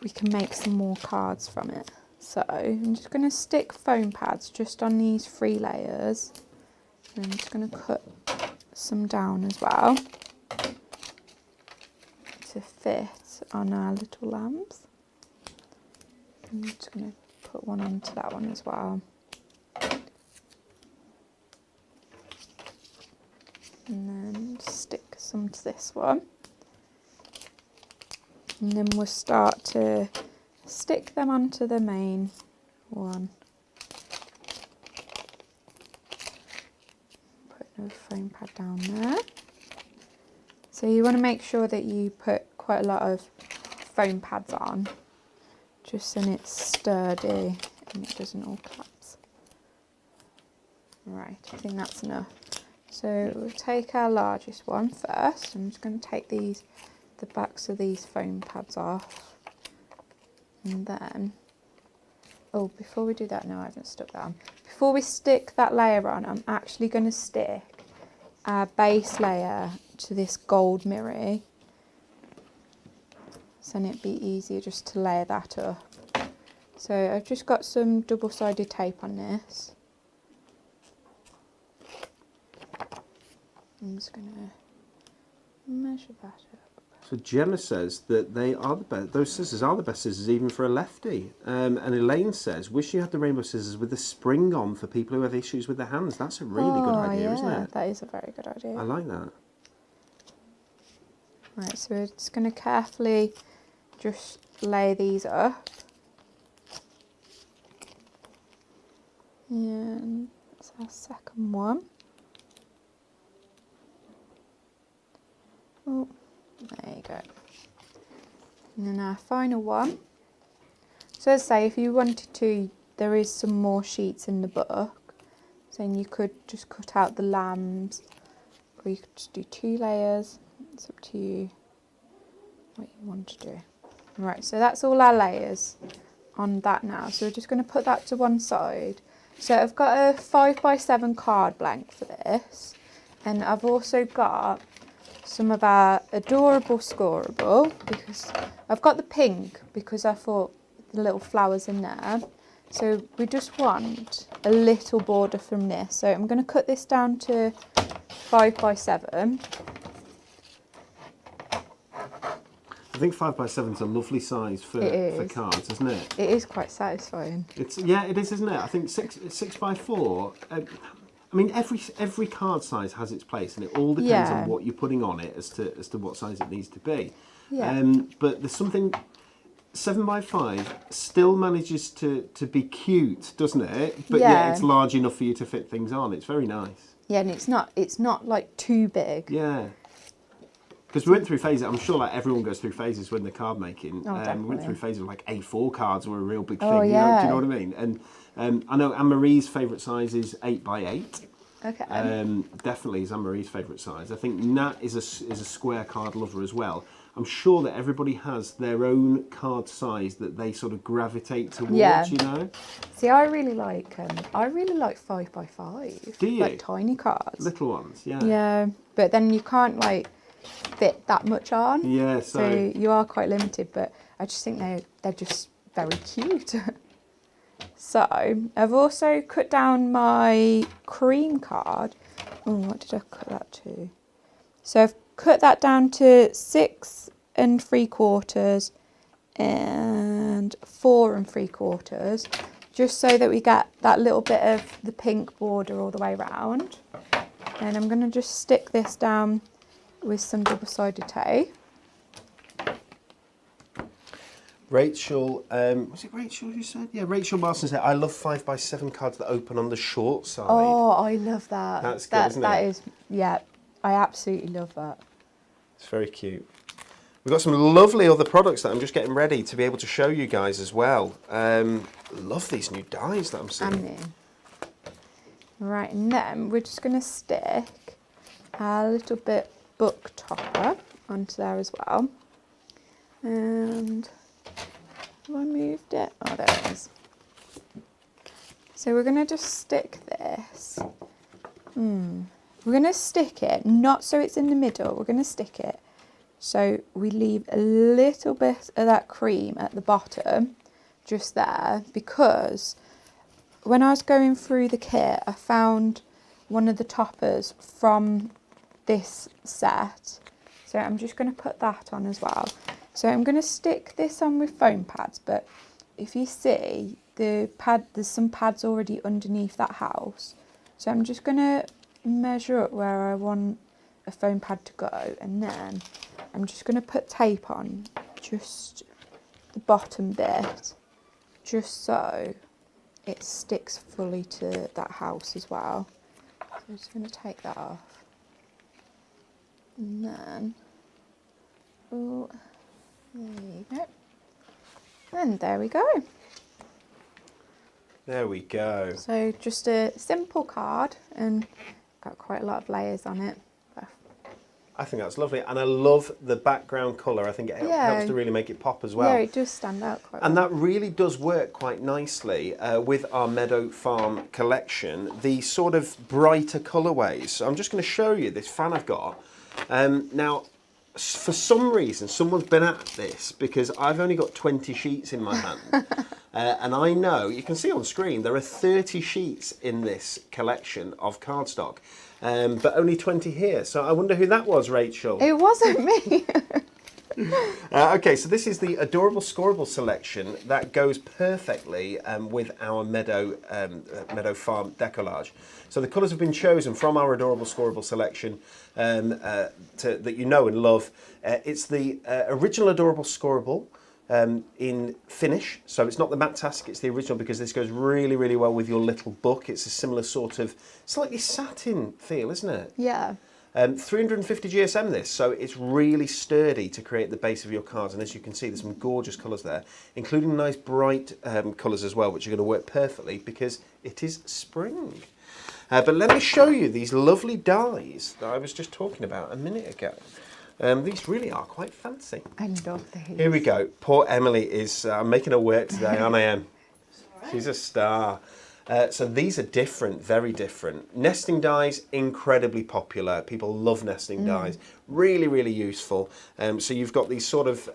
we can make some more cards from it. So I'm just going to stick foam pads just on these 3 layers. And I'm just going to cut some down as well to fit on our little lambs. I'm just going to put one onto that one as well. And then stick some to this one. And then we'll start to stick them onto the main one. Put another foam pad down there. So you want to make sure that you put quite a lot of foam pads on, just so it's sturdy and it doesn't all collapse. Right, I think that's enough. So we'll take our largest one first. I'm just going to take the backs of these foam pads off. And then, oh, before we do that, no, I haven't stuck that on. Before we stick that layer on, I'm actually going to stick our base layer to this gold mirror. So then it'd be easier just to layer that up. So I've just got some double-sided tape on this. I'm just going to measure that up. So Gemma says that they are the best. Those scissors are the best scissors, even for a lefty. And Elaine says, "Wish you had the rainbow scissors with the spring on for people who have issues with their hands." That's a really good idea, isn't it? That is a very good idea. I like that. Right, so we're just going to carefully just lay these up. And that's our second one. Oh, there you go. And then our final one. So as I say, if you wanted to, there is some more sheets in the book. So then you could just cut out the lambs, or you could just do 2 layers. It's up to you what you want to do. Right, so that's all our layers on that now. So we're just going to put that to one side. So I've got a 5x7 card blank for this. And I've also got some of our adorable scoreable, because I've got the pink because I thought the little flowers in there. So we just want a little border from this. So I'm going to cut this down to 5x7. I think 5x7 is a lovely size for cards, isn't it? It is quite satisfying. Yeah, it is, isn't it? I think 6x4. I mean, every card size has its place, and it all depends on what you're putting on it as to what size it needs to be. Yeah. But there's something 7x5 still manages to be cute, doesn't it? But yeah, it's large enough for you to fit things on. It's very nice. Yeah, and it's not like too big. Yeah. Because we went through phases, I'm sure like everyone goes through phases when they're card making. Oh, we went through phases of like A4 cards were a real big thing. Oh, yeah. Do you know what I mean? And I know Anne-Marie's favourite size is 8x8. Okay. Definitely is Anne-Marie's favourite size. I think Nat is a square card lover as well. I'm sure that everybody has their own card size that they sort of gravitate towards, Yeah. you know? See, I really like 5x5. Do you? Like tiny cards. Little ones, yeah. Yeah, but then you can't like fit that much on. Yeah, So you are quite limited, but I just think they're just very cute. So I've also cut down my cream card. Oh, what did I cut that to? So I've cut that down to 6 3/4 and 4 3/4, just so that we get that little bit of the pink border all the way around. And I'm going to just stick this down with some double-sided tape. Rachel, was it Rachel who said? Yeah, Rachel Marston said, I love 5x7 cards that open on the short side. Oh, I love that. That's good, isn't it? That is, yeah, I absolutely love that. It's very cute. We've got some lovely other products that I'm just getting ready to be able to show you guys as well. Love these new dies that I'm seeing. And new. Right, and then we're just going to stick a little bit book topper onto there as well. And have I moved it? Oh, there it is. So we're going to just stick this. We're going to stick it, not so it's in the middle, we're going to stick it so we leave a little bit of that cream at the bottom, just there, because when I was going through the kit, I found one of the toppers from this set. So I'm just going to put that on as well. So I'm going to stick this on with foam pads, but if you see, there's some pads already underneath that house. So I'm just going to measure up where I want a foam pad to go, and then I'm just going to put tape on just the bottom bit, just so it sticks fully to that house as well. So I'm just going to take that off. And then, oh, there you go. And there we go. There we go. So just a simple card, and got quite a lot of layers on it. I think that's lovely, and I love the background colour. I think it helps to really make it pop as well. Yeah, it does stand out quite well. And that really does work quite nicely with our Meadow Farm collection, the sort of brighter colourways. So I'm just going to show you this fan I've got. Now, for some reason, someone's been at this, because I've only got 20 sheets in my hand. And I know, you can see on screen, there are 30 sheets in this collection of cardstock. But only 20 here. So I wonder who that was, Rachel. It wasn't me. Okay, so this is the Adorable Scoreable selection that goes perfectly with our Meadow Farm decollage. So the colours have been chosen from our Adorable Scoreable selection that you know and love. It's the original Adorable Scoreable in finish, so it's not the matte task, it's the original, because this goes really, really well with your little book. It's a similar sort of slightly satin feel, isn't it? Yeah. 350 GSM this, so it's really sturdy to create the base of your cards, and as you can see, there's some gorgeous colours there, including nice bright colours as well, which are going to work perfectly because it is spring. But let me show you these lovely dies that I was just talking about a minute ago. These really are quite fancy. I love these. Here we go. Poor Emily is making her work today, aren't I, Em? She's a star. So these are different, very different. Nesting dies, incredibly popular. People love nesting dies. Really, really useful. So you've got these sort of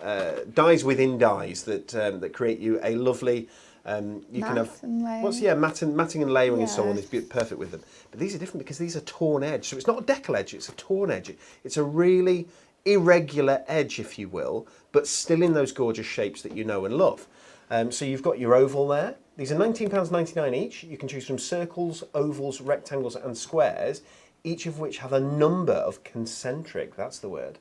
dies within dies that create you a lovely. You can have matting and layering and so on is perfect with them. But these are different because these are torn edge. So it's not a decal edge; it's a torn edge. It's a really irregular edge, if you will, but still in those gorgeous shapes that you know and love. So you've got your oval there. These are £19.99 each. You can choose from circles, ovals, rectangles and squares, each of which have a number of concentric, that's the word,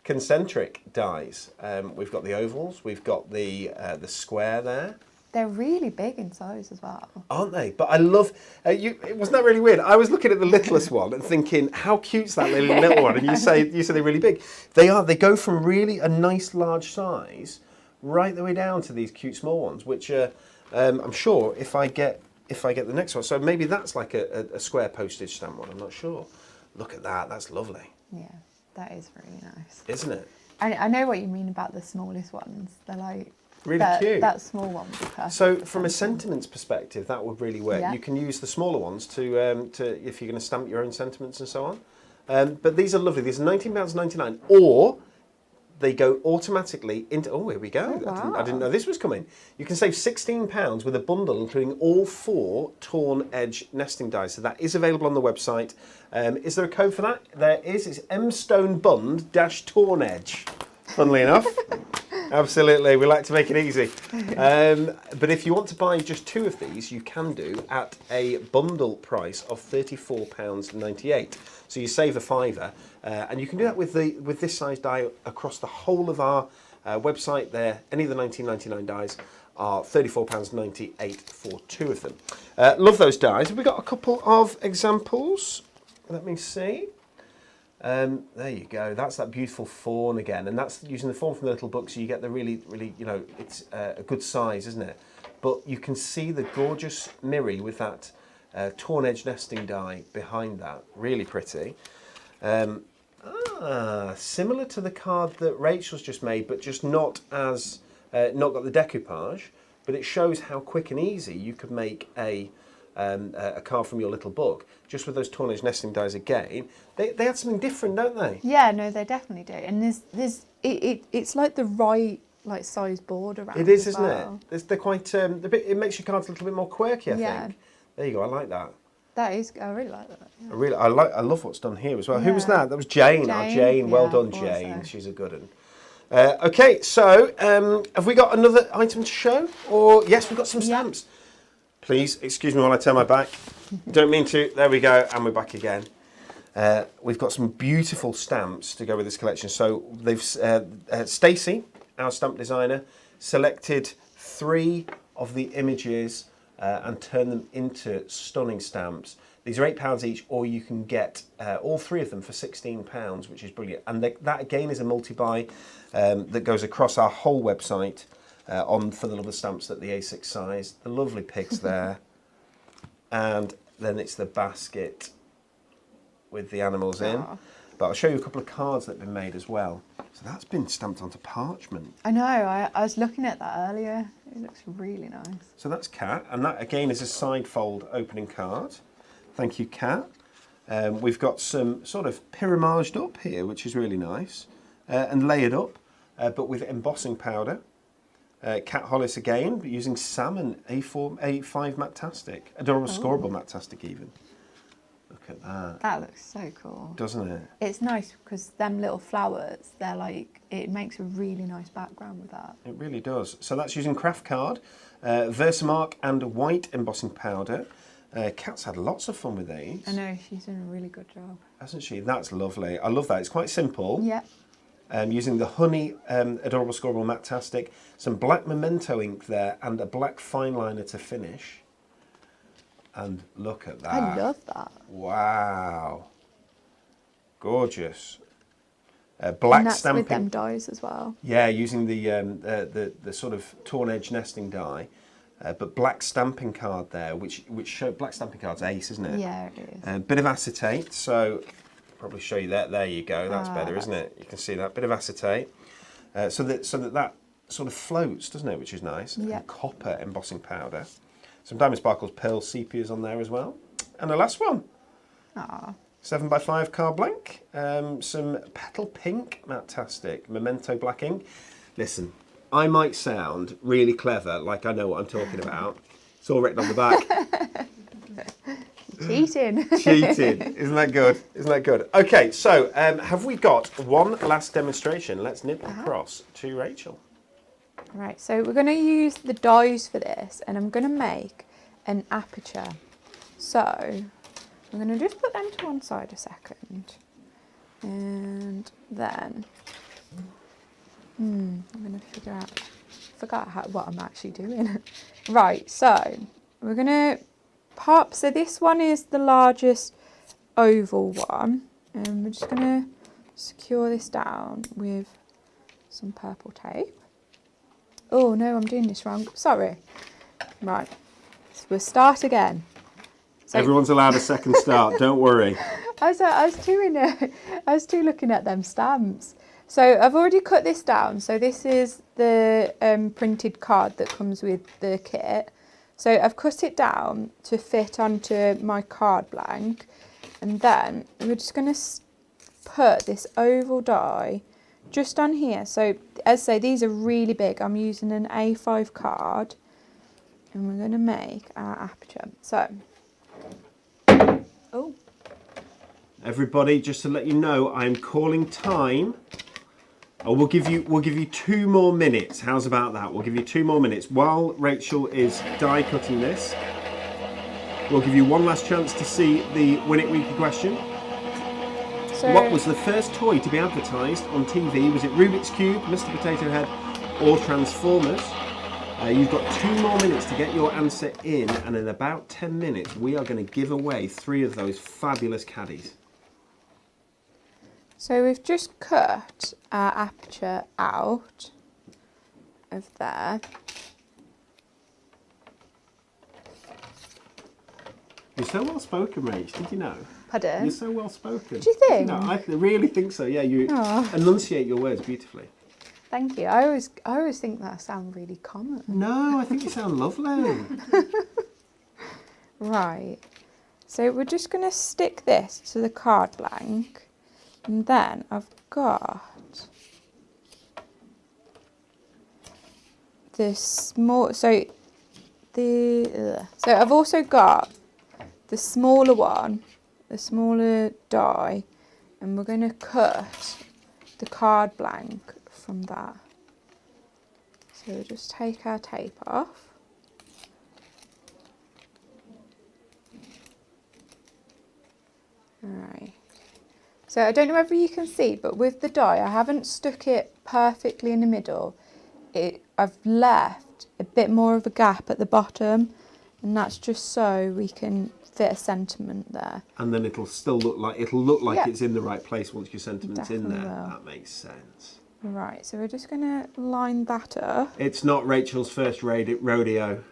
concentric dies. We've got the ovals, we've got the square there. They're really big in size as well. Aren't they? But I love, wasn't that really weird? I was looking at the littlest one and thinking, how cute's that little one? And you say they're really big. They are. They go from really a nice large size right the way down to these cute small ones, which are, I'm sure if I get the next one. So maybe that's like a square postage stamp one, I'm not sure. Look at that, that's lovely. Yeah. That is really nice. Isn't it? I know what you mean about the smallest ones. They're like Really cute. That small one would be perfect. So from a sentiments perspective, that would really work. Yeah. You can use the smaller ones to if you're going to stamp your own sentiments and so on. But these are lovely. These are £19.99, or they go automatically into. Oh, here we go. Oh, I didn't know this was coming. You can save £16 with a bundle including all 4 torn edge nesting dies. So that is available on the website. Is there a code for that? There is. It's mstonebund-torn edge. Funnily enough. Absolutely, we like to make it easy. But if you want to buy just 2 of these, you can do at a bundle price of £34.98. So you save a fiver, and you can do that with this size die across the whole of our website. There, any of the 19.99 dies are £34.98 for 2 of them. Love those dies. Have we got a couple of examples? Let me see. There you go. That's that beautiful fawn again, and that's using the fawn from the little book, so you get the really, it's a good size, isn't it? But you can see the gorgeous mirror with that torn edge nesting die behind that. Really pretty. Similar to the card that Rachel's just made, but just not as not got the decoupage. But it shows how quick and easy you could make a card from your little book, just with those torn edge nesting dies again. They had something different, don't they? Yeah, no, they definitely do. And it's like the right size board around. It is, as isn't well. it? They're quite. It makes your cards a little bit more quirky, I think. There you go. I like that. That is. I really like that. Yeah. I love what's done here as well. Who was that? That was Jane. Jane. Well done, Jane. So. She's a good one. Okay, so have we got another item to show? Or yes, we've got some stamps. Please excuse me while I turn my back. Don't mean to. There we go, and we're back again. We've got some beautiful stamps to go with this collection. So they've Stacey, our stamp designer, selected 3 of the images and turned them into stunning stamps. These are £8 each, or you can get all 3 of them for £16, which is brilliant. And that again is a multi-buy that goes across our whole website on For the Love of Stamps at the A6 size. The lovely pigs there. And then it's the basket with the animals in. But I'll show you a couple of cards that have been made as well. So that's been stamped onto parchment. I know, I was looking at that earlier. It looks really nice. So that's Kat, and that again is a side fold opening card. Thank you, Kat. We've got some sort of pyramided up here, which is really nice, and layered up, but with embossing powder. Kat Hollis again, using salmon A5 Matastic, adorable scoreable Matastic even. Look at that. That looks so cool. Doesn't it? It's nice because them little flowers, they're like, it makes a really nice background with that. It really does. So that's using craft card, Versamark and white embossing powder. Kat's had lots of fun with these. I know, she's done a really good job. Hasn't she? That's lovely. I love that. It's quite simple. Yeah. Using the honey adorable scoreable Matastic, some black memento ink there, and a black fine liner to finish. And look at that. I love that. Wow. Gorgeous. Black and that's stamping. with them dies as well. Yeah, using the sort of torn edge nesting die. But black stamping card there, which show black stamping card's ace, isn't it? Yeah, it is. Bit of acetate, so probably show you that. There you go. That's better, isn't it? You can see that bit of acetate, so that sort of floats, doesn't it? Which is nice. Yeah. And copper embossing powder, some Diamond Sparkles pearl sepias on there as well, and the last one. 7x5 card blank, some petal pink Matastic, memento black ink. Listen, I might sound really clever, like I know what I'm talking about. It's all written on the back. Cheating. Cheating. Isn't that good? Isn't that good? Okay, so have we got one last demonstration? Let's nip across to Rachel. Right, so we're going to use the dies for this, and I'm going to make an aperture. So I'm going to just put them to one side a second, and then I'm going to figure out. Forgot what I'm actually doing. Right, so we're going to pop. So this one is the largest oval one, and we're just going to secure this down with some purple tape. Oh no, I'm doing this wrong. Sorry. Right, so we'll start again. So everyone's allowed a second start. Don't worry. I was too looking at them stamps. So I've already cut this down. So this is the printed card that comes with the kit. So I've cut it down to fit onto my card blank, and then we're just going to put this oval die just on here. So as I say, these are really big. I'm using an A5 card, and we're going to make our aperture. So, oh. Everybody, just to let you know, I'm calling time. Oh, we'll give you 2 more minutes. How's about that? We'll give you 2 more minutes while Rachel is die cutting this. We'll give you one last chance to see the Win It Weekly question. So, what was the first toy to be advertised on TV? Was it Rubik's Cube, Mr. Potato Head, or Transformers? You've got 2 more minutes to get your answer in, and in about 10 minutes, we are going to give away 3 of those fabulous caddies. So we've just cut our aperture out of there. You're so well spoken, Rach. Did you know? Pardon? You're so well spoken. Do you think? No, I really think so. Yeah, you enunciate your words beautifully. Thank you. I always think that I sound really common. No, I think you sound lovely. Right. So we're just going to stick this to the card blank. And then I've got this small, so I've also got the smaller one, the smaller die, and we're going to cut the card blank from that. So we'll just take our tape off. Alright. So I don't know whether you can see, but with the die, I haven't stuck it perfectly in the middle. I've left a bit more of a gap at the bottom, and that's just so we can fit a sentiment there. And then it'll still look like it's in the right place once your sentiment's in there. Will. That makes sense. Right, so we're just going to line that up. It's not Rachel's first rodeo.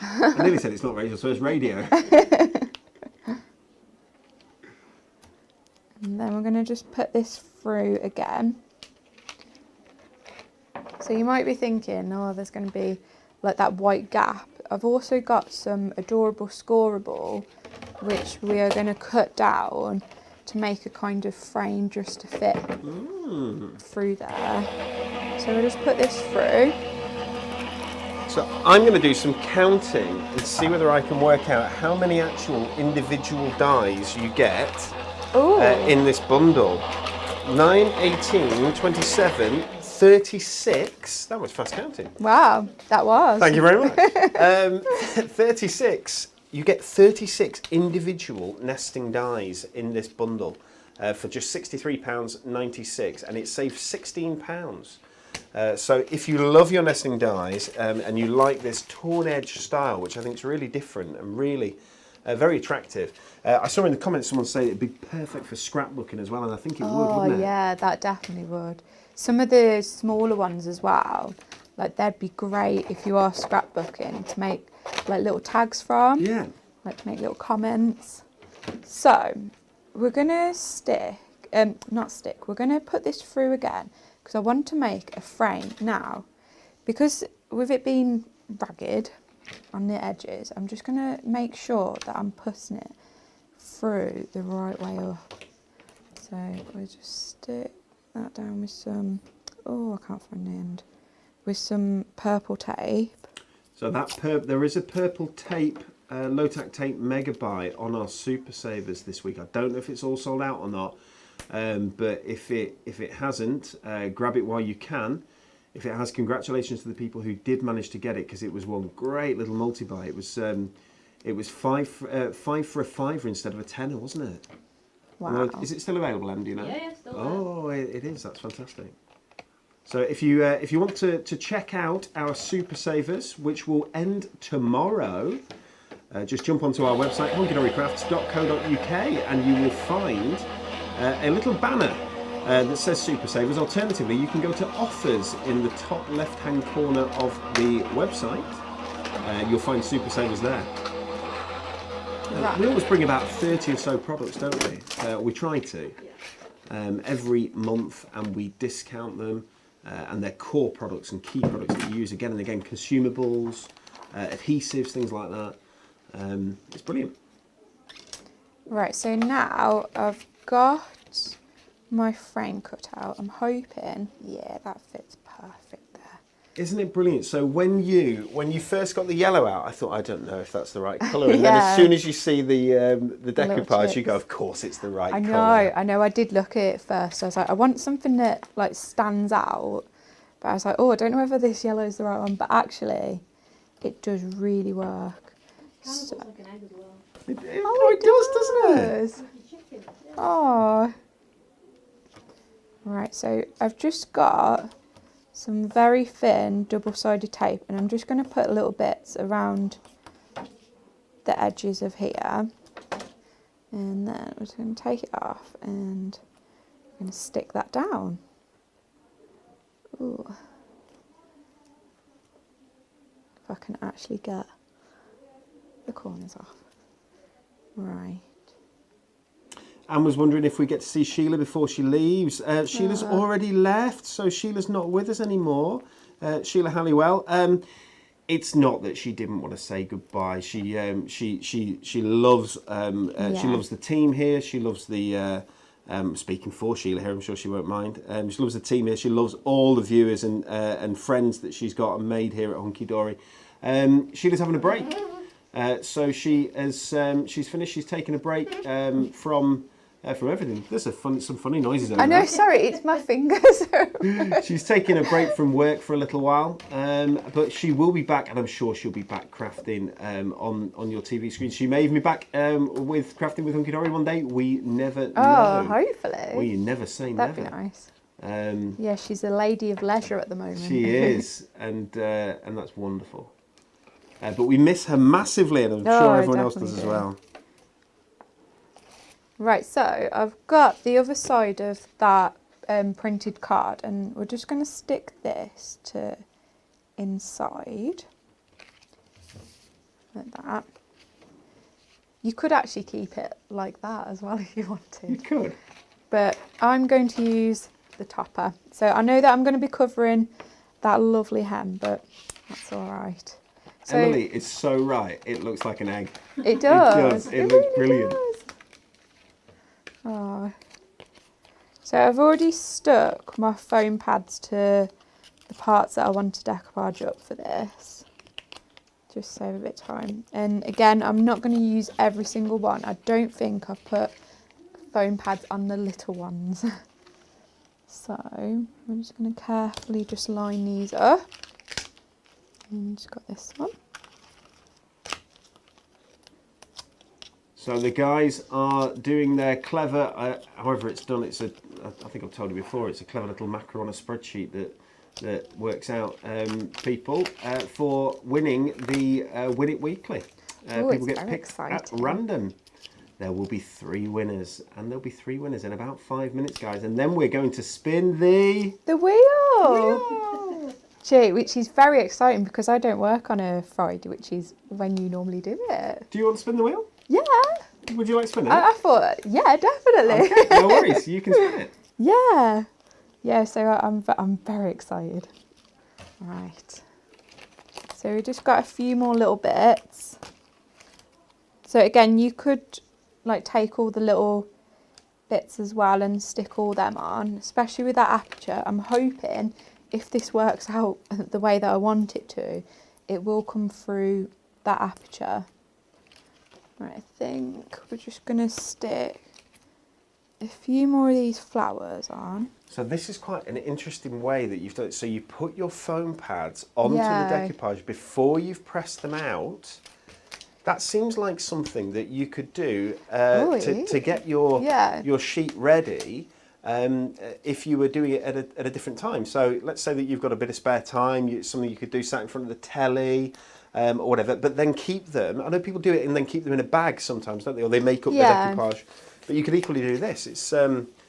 I nearly said it's not Rachel's first radio. And then we're going to just put this through again. So you might be thinking, oh, there's going to be like that white gap. I've also got some adorable scoreable, which we are going to cut down to make a kind of frame just to fit through there. So we'll just put this through. So I'm going to do some counting and see whether I can work out how many actual individual dies you get in this bundle. 9, 18, 27, 36. That was fast counting. Wow, that was. Thank you very much. 36. You get 36 individual nesting dies in this bundle for just £63.96, and it saves £16. So if you love your nesting dies and you like this torn edge style, which I think is really different and really very attractive. I saw in the comments someone say it'd be perfect for scrapbooking as well, and I think it would, wouldn't it? Oh yeah, that definitely would. Some of the smaller ones as well, like they'd be great if you are scrapbooking to make like little tags from. Yeah. Like to make little comments. So we're gonna we're gonna put this through again because I want to make a frame now. Because with it being ragged on the edges, I'm just gonna make sure that I'm putting it through the right way up. So we'll just stick that down with some, I can't find the end, with some purple tape. So there is a purple tape, low-tack tape megabyte on our Super Savers this week. I don't know if it's all sold out or not, but if it hasn't, grab it while you can. If it has, congratulations to the people who did manage to get it, because it was one great little multi-buy. It was five for a £5 instead of a £10, wasn't it? Wow. Is it still available, Em? Do you know? Yeah, still there. Oh, it is. That's fantastic. So if you want to check out our Super Savers, which will end tomorrow, just jump onto our website, honkydorycrafts.co.uk, and you will find a little banner that says Super Savers. Alternatively, you can go to offers in the top left-hand corner of the website. You'll find Super Savers there. We always bring about 30 or so products, don't we? We try to. Every month, and we discount them. And they're core products and key products that you use again and again. Consumables, adhesives, things like that. It's brilliant. Right, so now I've got my frame cut out. I'm hoping, yeah, that fits perfect there. Isn't it brilliant? So when you first got the yellow out, I thought, I don't know if that's the right colour. And then as soon as you see the decoupage, you go, of course it's the right colour. I know. I did look at it first. I was like, I want something that like stands out. But I was like, oh, I don't know whether this yellow is the right one. But actually, it does really work. Kind of looks like an egg as well. It does, doesn't it? Chicken. Yeah. Oh. Right, so I've just got some very thin double-sided tape, and I'm just going to put little bits around the edges of here, and then I'm just going to take it off and I'm going to stick that down. Ooh. If I can actually get the corners off. Right. Anne was wondering if we get to see Sheila before she leaves. Sheila's already left, so Sheila's not with us anymore. Sheila Halliwell. It's not that she didn't want to say goodbye. She loves she loves the team here. She loves the speaking for Sheila here. I'm sure she won't mind. She loves the team here. She loves all the viewers and friends that she's got and made here at Hunky Dory. Sheila's having a break. So she has she's finished. She's taken a break from everything. There's some funny noises over I know, there. sorry, it's my fingers. She's taking a break from work for a little while, but she will be back, and I'm sure she'll be back crafting on your TV screen. She may even be back with crafting with Hunky Dory one day. We never know. Oh, hopefully. Well, you never say never. That'd be nice. Yeah, she's a lady of leisure at the moment. She is, and that's wonderful. But we miss her massively, and I'm sure everyone else does as well. Right, so I've got the other side of that printed card, and we're just going to stick this to inside, like that. You could actually keep it like that as well if you wanted. You could. But I'm going to use the topper. So I know that I'm going to be covering that lovely hem, but that's all right. So, Emily, it's so right. It looks like an egg. It does. It does. It looks brilliant. Does. Oh. So I've already stuck my foam pads to the parts that I want to decoupage up for this. Just save a bit of time. And again, I'm not going to use every single one. I don't think I've put foam pads on the little ones. So I'm just going to carefully just line these up. And just got this one. So the guys are doing their clever, however it's done, I think I've told you before, it's a clever little macro on a spreadsheet that works out people for winning the Win It Weekly. People get picked at random. There will be 3 winners, and there'll be 3 winners in about 5 minutes, guys. And then we're going to spin the wheel. Gee, which is very exciting because I don't work on a Friday, which is when you normally do it. Do you want to spin the wheel? Yeah. Would you like to spin it? I thought, yeah, definitely. Okay, no worries, you can spin it. Yeah. Yeah, so I'm very excited. Right. So we just got a few more little bits. So again, you could like take all the little bits as well and stick all them on, especially with that aperture. I'm hoping if this works out the way that I want it to, it will come through that aperture. Right, I think we're just going to stick a few more of these flowers on. So this is quite an interesting way that you've done it. So you put your foam pads onto the decoupage before you've pressed them out. That seems like something that you could do to get your sheet ready if you were doing it at a different time. So let's say that you've got a bit of spare time, something you could do sat in front of the telly or whatever, but then keep them. I know people do it and then keep them in a bag sometimes, don't they? Or they make up the decoupage. But you could equally do this. It's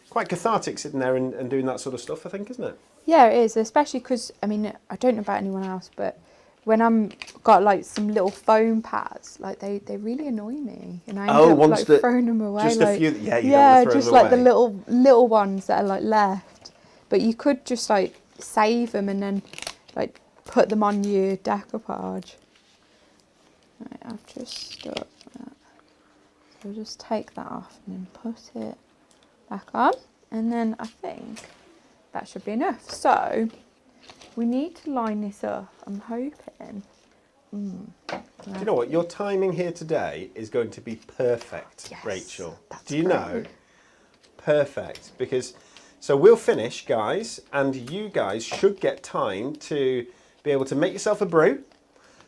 quite cathartic sitting there and doing that sort of stuff, I think, isn't it? Yeah, it is, especially because, I mean, I don't know about anyone else, but when I'm got like some little foam pads, like they really annoy me, and I end Oh, up ones like that- throwing them away. just a like, few that- yeah, you don't yeah, wanna throw just them like the away. little ones that are like left. But you could just like save them and then like put them on your decoupage. Right, I've just stuck that. So we'll just take that off and then put it back on, and then I think that should be enough. So we need to line this up. I'm hoping. Do you know what? Your timing here today is going to be perfect, Yes, Rachel. that's Do you know? great. Perfect. Because, so we'll finish, guys, and you guys should get time to be able to make yourself a brew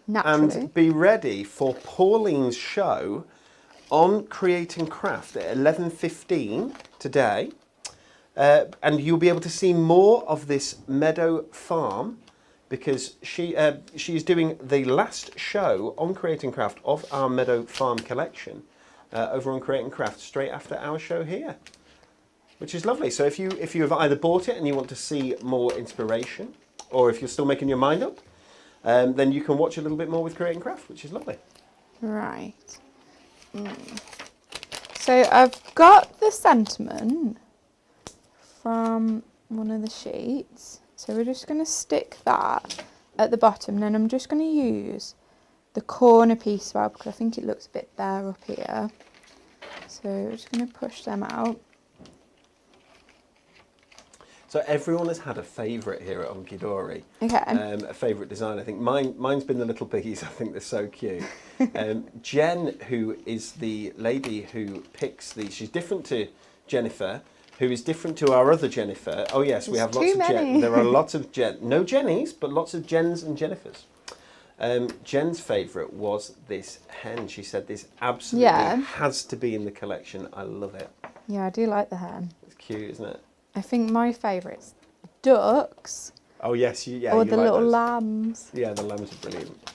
Naturally. and be ready for Pauline's show on Create and Craft at 11:15 today. And you'll be able to see more of this Meadow Farm, because she is doing the last show on Create and Craft of our Meadow Farm collection over on Create and Craft straight after our show here, which is lovely. So if you have either bought it and you want to see more inspiration, or if you're still making your mind up, then you can watch a little bit more with Create and Craft, which is lovely. Right. So I've got the sentiment from one of the sheets. So we're just going to stick that at the bottom, and then I'm just going to use the corner piece as well, because I think it looks a bit bare up here. So we're just going to push them out. So everyone has had a favourite here at Hunky Dory. Okay. A favourite design. I think mine's been the little piggies. I think they're so cute. Jen, who is the lady who picks these, she's different to Jennifer, who is different to our other Jennifer. Oh yes, we have lots of Jen. There are lots of Jen. No Jennies, but lots of Jens and Jennifers. Jen's favourite was this hen. She said this absolutely has to be in the collection. I love it. Yeah, I do like the hen. It's cute, isn't it? I think my favourite's ducks. Oh yes, or you the like little those. lambs. Yeah, the lambs are brilliant.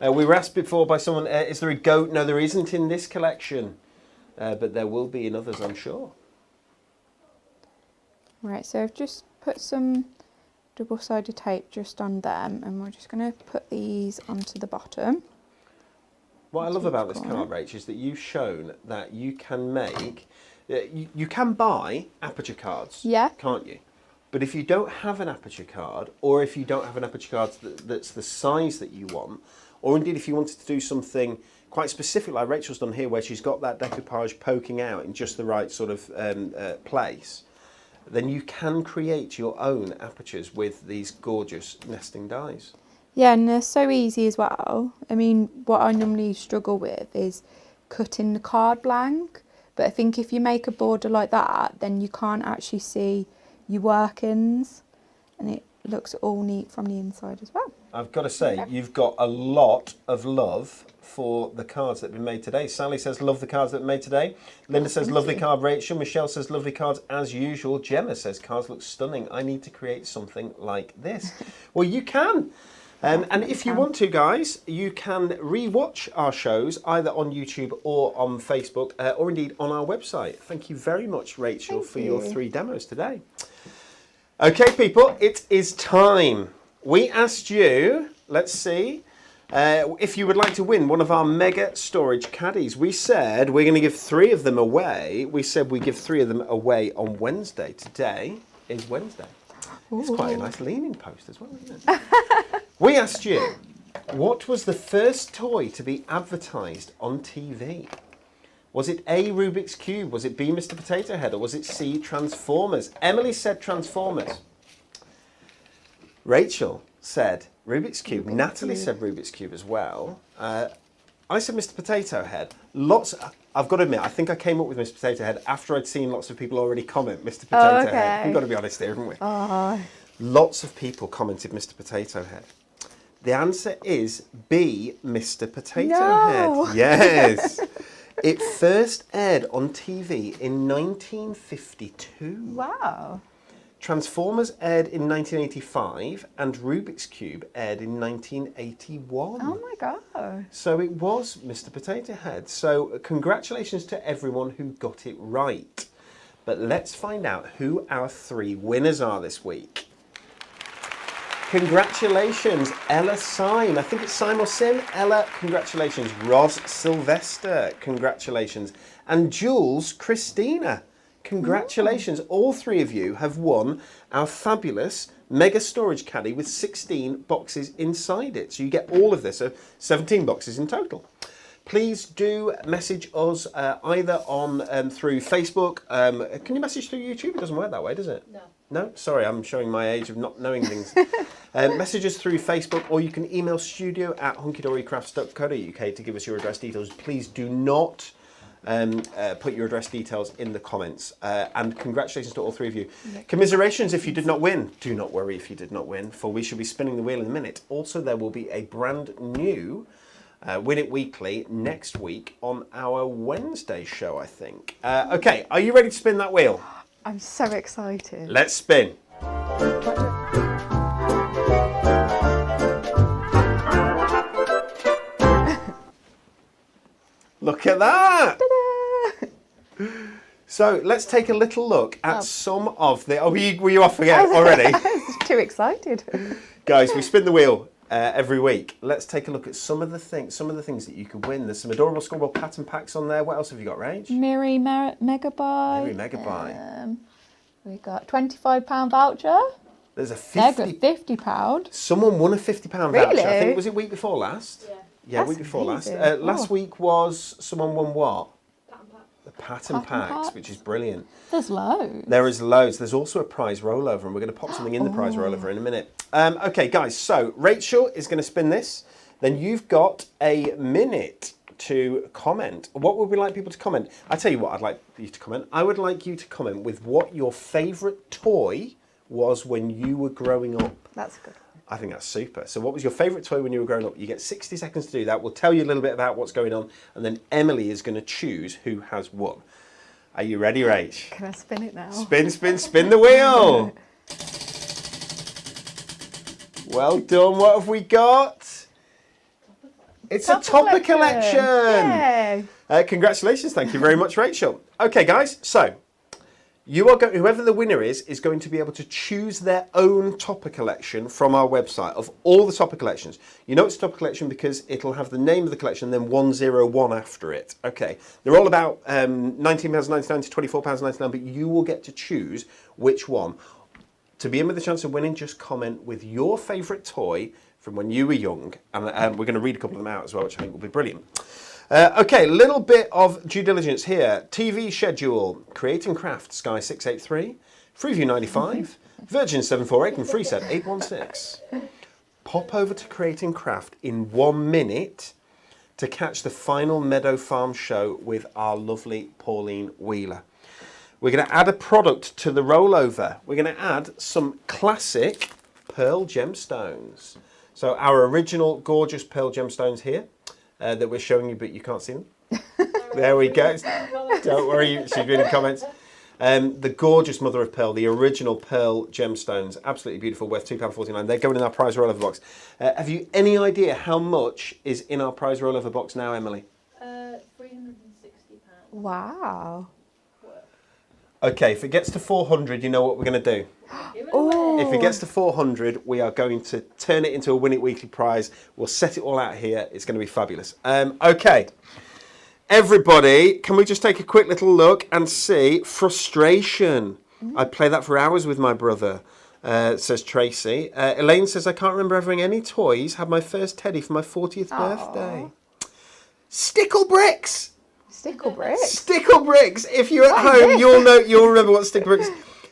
We were asked before by someone, is there a goat? No, there isn't in this collection, but there will be in others, I'm sure. Right, so I've just put some double-sided tape just on them, and we're just going to put these onto the bottom. What I love about this card, Rach, is that you've shown that you can make, you can buy aperture cards, can't you? But if you don't have an aperture card, or if you don't have an aperture card that's the size that you want, or indeed if you wanted to do something quite specific like Rachel's done here, where she's got that decoupage poking out in just the right sort of place, then you can create your own apertures with these gorgeous nesting dies. Yeah, and they're so easy as well. I mean, what I normally struggle with is cutting the card blank, but I think if you make a border like that, then you can't actually see your workings, and it looks all neat from the inside as well. I've got to say, you've got a lot of love for the cards that have been made today. Sally says, love the cards that have been made today. Linda says, lovely card, Rachel. Michelle says, lovely cards as usual. Gemma says, cards look stunning. I need to create something like this. Well, you can. And if you want to, guys, you can re-watch our shows either on YouTube or on Facebook, or indeed on our website. Thank you very much, Rachel, for your 3 demos today. Okay, people, it is time. We asked you, let's see, if you would like to win one of our mega storage caddies. We said we're going to give 3 of them away. We said we give 3 of them away on Wednesday. Today is Wednesday. Ooh. It's quite a nice leaning post as well, isn't it? We asked you, what was the first toy to be advertised on TV? Was it A, Rubik's Cube? Was it B, Mr. Potato Head? Or was it C, Transformers? Emily said Transformers. Rachel said Rubik's Cube. Natalie said Rubik's Cube as well. I said Mr. Potato Head. I've got to admit, I think I came up with Mr. Potato Head after I'd seen lots of people already comment Mr. Potato Head. We've got to be honest here, haven't we? Oh. Lots of people commented Mr. Potato Head. The answer is B, Mr. Potato Head. Yes. It first aired on TV in 1952. Wow. Transformers aired in 1985 and Rubik's Cube aired in 1981. Oh my God. So it was Mr. Potato Head. So congratulations to everyone who got it right. But let's find out who our 3 winners are this week. Congratulations, Ella Syme. I think it's Syme or Sim. Ella, congratulations. Ros Sylvester, congratulations. And Jules Christina, congratulations. All three of you have won our fabulous mega storage caddy with 16 boxes inside it. So you get all of this, so 17 boxes in total. Please do message us either on through Facebook. Can you message through YouTube? It doesn't work that way, does it? No. No? Sorry, I'm showing my age of not knowing things. Message us through Facebook, or you can email studio@hunkydorycrafts.co.uk to give us your address details. Please do not put your address details in the comments. And congratulations to all three of you. Commiserations if you did not win. Do not worry if you did not win, for we shall be spinning the wheel in a minute. Also, there will be a brand new Win It Weekly next week on our Wednesday show, I think. Okay, are you ready to spin that wheel? I'm so excited. Let's spin. Look at that! So let's take a little look at some of the... Oh, were you off again already? I was too excited. Guys, we spin the wheel every week. Let's take a look at some of the things that you could win. There's some adorable scoreboard pattern packs on there. What else have you got, Rach? Miri Megabyte. Miri Megabyte. We got £25 voucher. There's a £50. Someone won a £50 voucher. Really? I think, was it week before last? Yeah. Yeah, That's week before amazing. last. Last week was someone won what? Pattern pack. The pattern packs, packs. which is brilliant. There's loads. There is loads. There's also a prize rollover, and we're going to pop something in the prize rollover in a minute. Okay, guys, so Rachel is going to spin this. Then you've got a minute to comment. What would we like people to comment? I tell you what I'd like you to comment. I would like you to comment with what your favourite toy was when you were growing up. That's a good one. I think that's super. So what was your favourite toy when you were growing up? You get 60 seconds to do that. We'll tell you a little bit about what's going on, and then Emily is going to choose who has won. Are you ready, Rach? Can I spin it now? Spin, spin, spin the wheel. Well done. What have we got? It's a topper collection. Yay. Congratulations. Thank you very much, Rachel. Okay, guys. So you are whoever the winner is going to be able to choose their own topper collection from our website of all the topper collections. You know it's a topper collection because it'll have the name of the collection and then 101 after it. Okay, they're all about £19.99 to £24.99, but you will get to choose which one. To be in with the chance of winning, just comment with your favourite toy from when you were young, and we're going to read a couple of them out as well, which I think will be brilliant. Okay, little bit of due diligence here. TV schedule, Create and Craft, Sky 683, Freeview 95, Virgin 748 and Freeset 816. Pop over to Create and Craft in 1 minute to catch the final Meadow Farm show with our lovely Pauline Wheeler. We're going to add a product to the rollover. We're going to add some classic pearl gemstones. So our original gorgeous pearl gemstones here. That we're showing you, but you can't see them. There we go. Don't worry, she's reading comments. The gorgeous mother of pearl, the original pearl gemstones, absolutely beautiful, worth £2.49. They're going in our prize rollover box. Have you any idea how much is in our prize rollover box now, Emily? £360. Wow. Okay, if it gets to 400, you know what we're going to do. Oh. If it gets to 400, we are going to turn it into a Win It Weekly prize. We'll set it all out here. It's going to be fabulous. Okay. Everybody, can we just take a quick little look and see Frustration? I play that for hours with my brother, says Tracy. Elaine says, I can't remember having any toys. Had my first teddy for my 40th birthday. Stickle bricks. Stickle bricks. Stickle bricks. If you're at home, you'll remember what stickle bricks.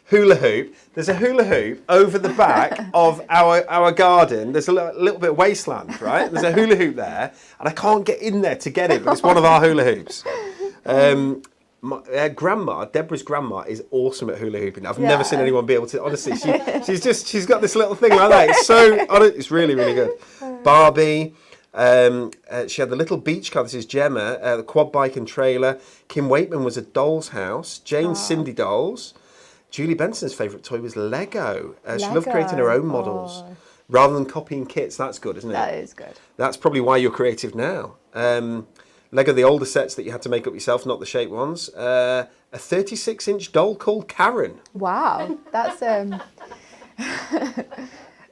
Hula hoop. There's a hula hoop over the back of our garden. There's a little bit of wasteland, right? There's a hula hoop there, and I can't get in there to get it, but it's one of our hula hoops. Deborah's grandma is awesome at hula hooping. I've never seen anyone be able to. Honestly, she's got this little thing like that. It's really, really good. Barbie. She had the little beach car. This is Gemma, the quad bike and trailer. Kim Waitman was a doll's house. Jane Cindy dolls. Julie Benson's favourite toy was Lego. She loved creating her own models rather than copying kits. That's good, isn't it? That is good. That's probably why you're creative now. Lego, the older sets that you had to make up yourself, not the shaped ones. A 36-inch doll called Karen. Wow. That's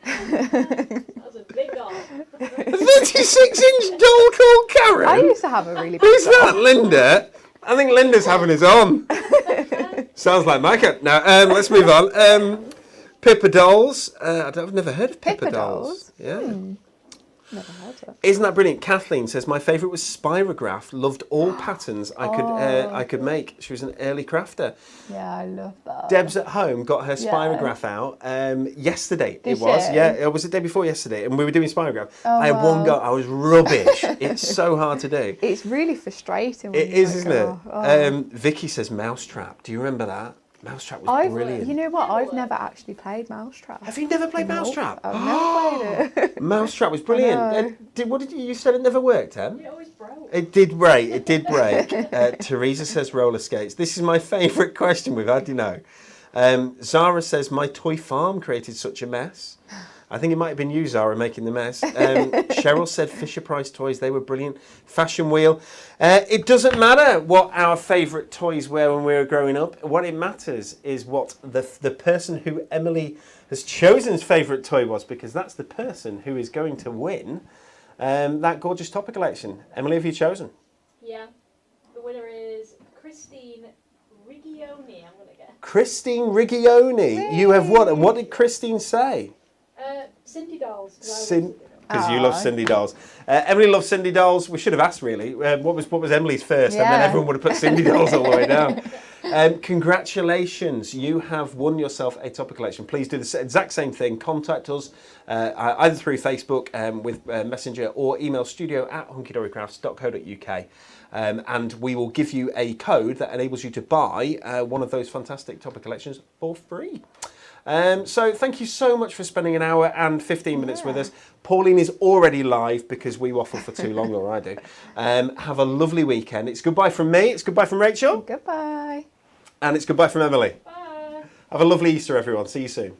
That was a big doll. A 36-inch doll called Karen? I used to have a really big Who's doll. that, Linda? I think Linda's having his on. Sounds like my cat. Now, let's move on. Pippa dolls. I've never heard of Pippa dolls. Yeah. Never heard of it. Isn't that brilliant? Kathleen says, my favourite was Spirograph. Loved all patterns I could make. She was an early crafter. Yeah, I love that. Deb's at home got her Spirograph out yesterday. It was. she? Yeah, it was the day before yesterday. And we were doing Spirograph. Oh, I had one wow. go. I was rubbish. It's so hard to do. It's really frustrating. When It you're is, like, isn't it? oh. Vicky says Mousetrap. Do you remember that? Mousetrap was brilliant. You know what? I've never actually played Mousetrap. Have you never played Mousetrap? I've never played it. Mousetrap was brilliant. What did you said it never worked, Em? It always broke. It did break. It did break. Teresa says roller skates. This is my favourite question we've had, you know. Zara says my toy farm created such a mess. I think it might have been you, Zara, making the mess. Cheryl said Fisher-Price toys, they were brilliant. Fashion Wheel. It doesn't matter what our favourite toys were when we were growing up. What it matters is what the person who Emily has chosen's favourite toy was, because that's the person who is going to win that gorgeous topper collection. Emily, have you chosen? Yeah. The winner is Christine Rigioni, I'm going to guess. Christine Rigioni. You have won. And what did Christine say? Cindy dolls. 'Cause I love Cindy dolls. Because you love Cindy dolls. Emily loves Cindy dolls. We should have asked, really. What was Emily's first? And then Yeah. everyone would have put Cindy dolls all the way down. Congratulations. You have won yourself a topper collection. Please do the exact same thing. Contact us either through Facebook with Messenger or email studio@hunkydorycrafts.co.uk. And we will give you a code that enables you to buy one of those fantastic topper collections for free. So thank you so much for spending an hour and 15 minutes with us. Pauline is already live because we waffle for too long, or I do. Have a lovely weekend. It's goodbye from me. It's goodbye from Rachel. Goodbye. And it's goodbye from Emily. Bye. Have a lovely Easter, everyone. See you soon.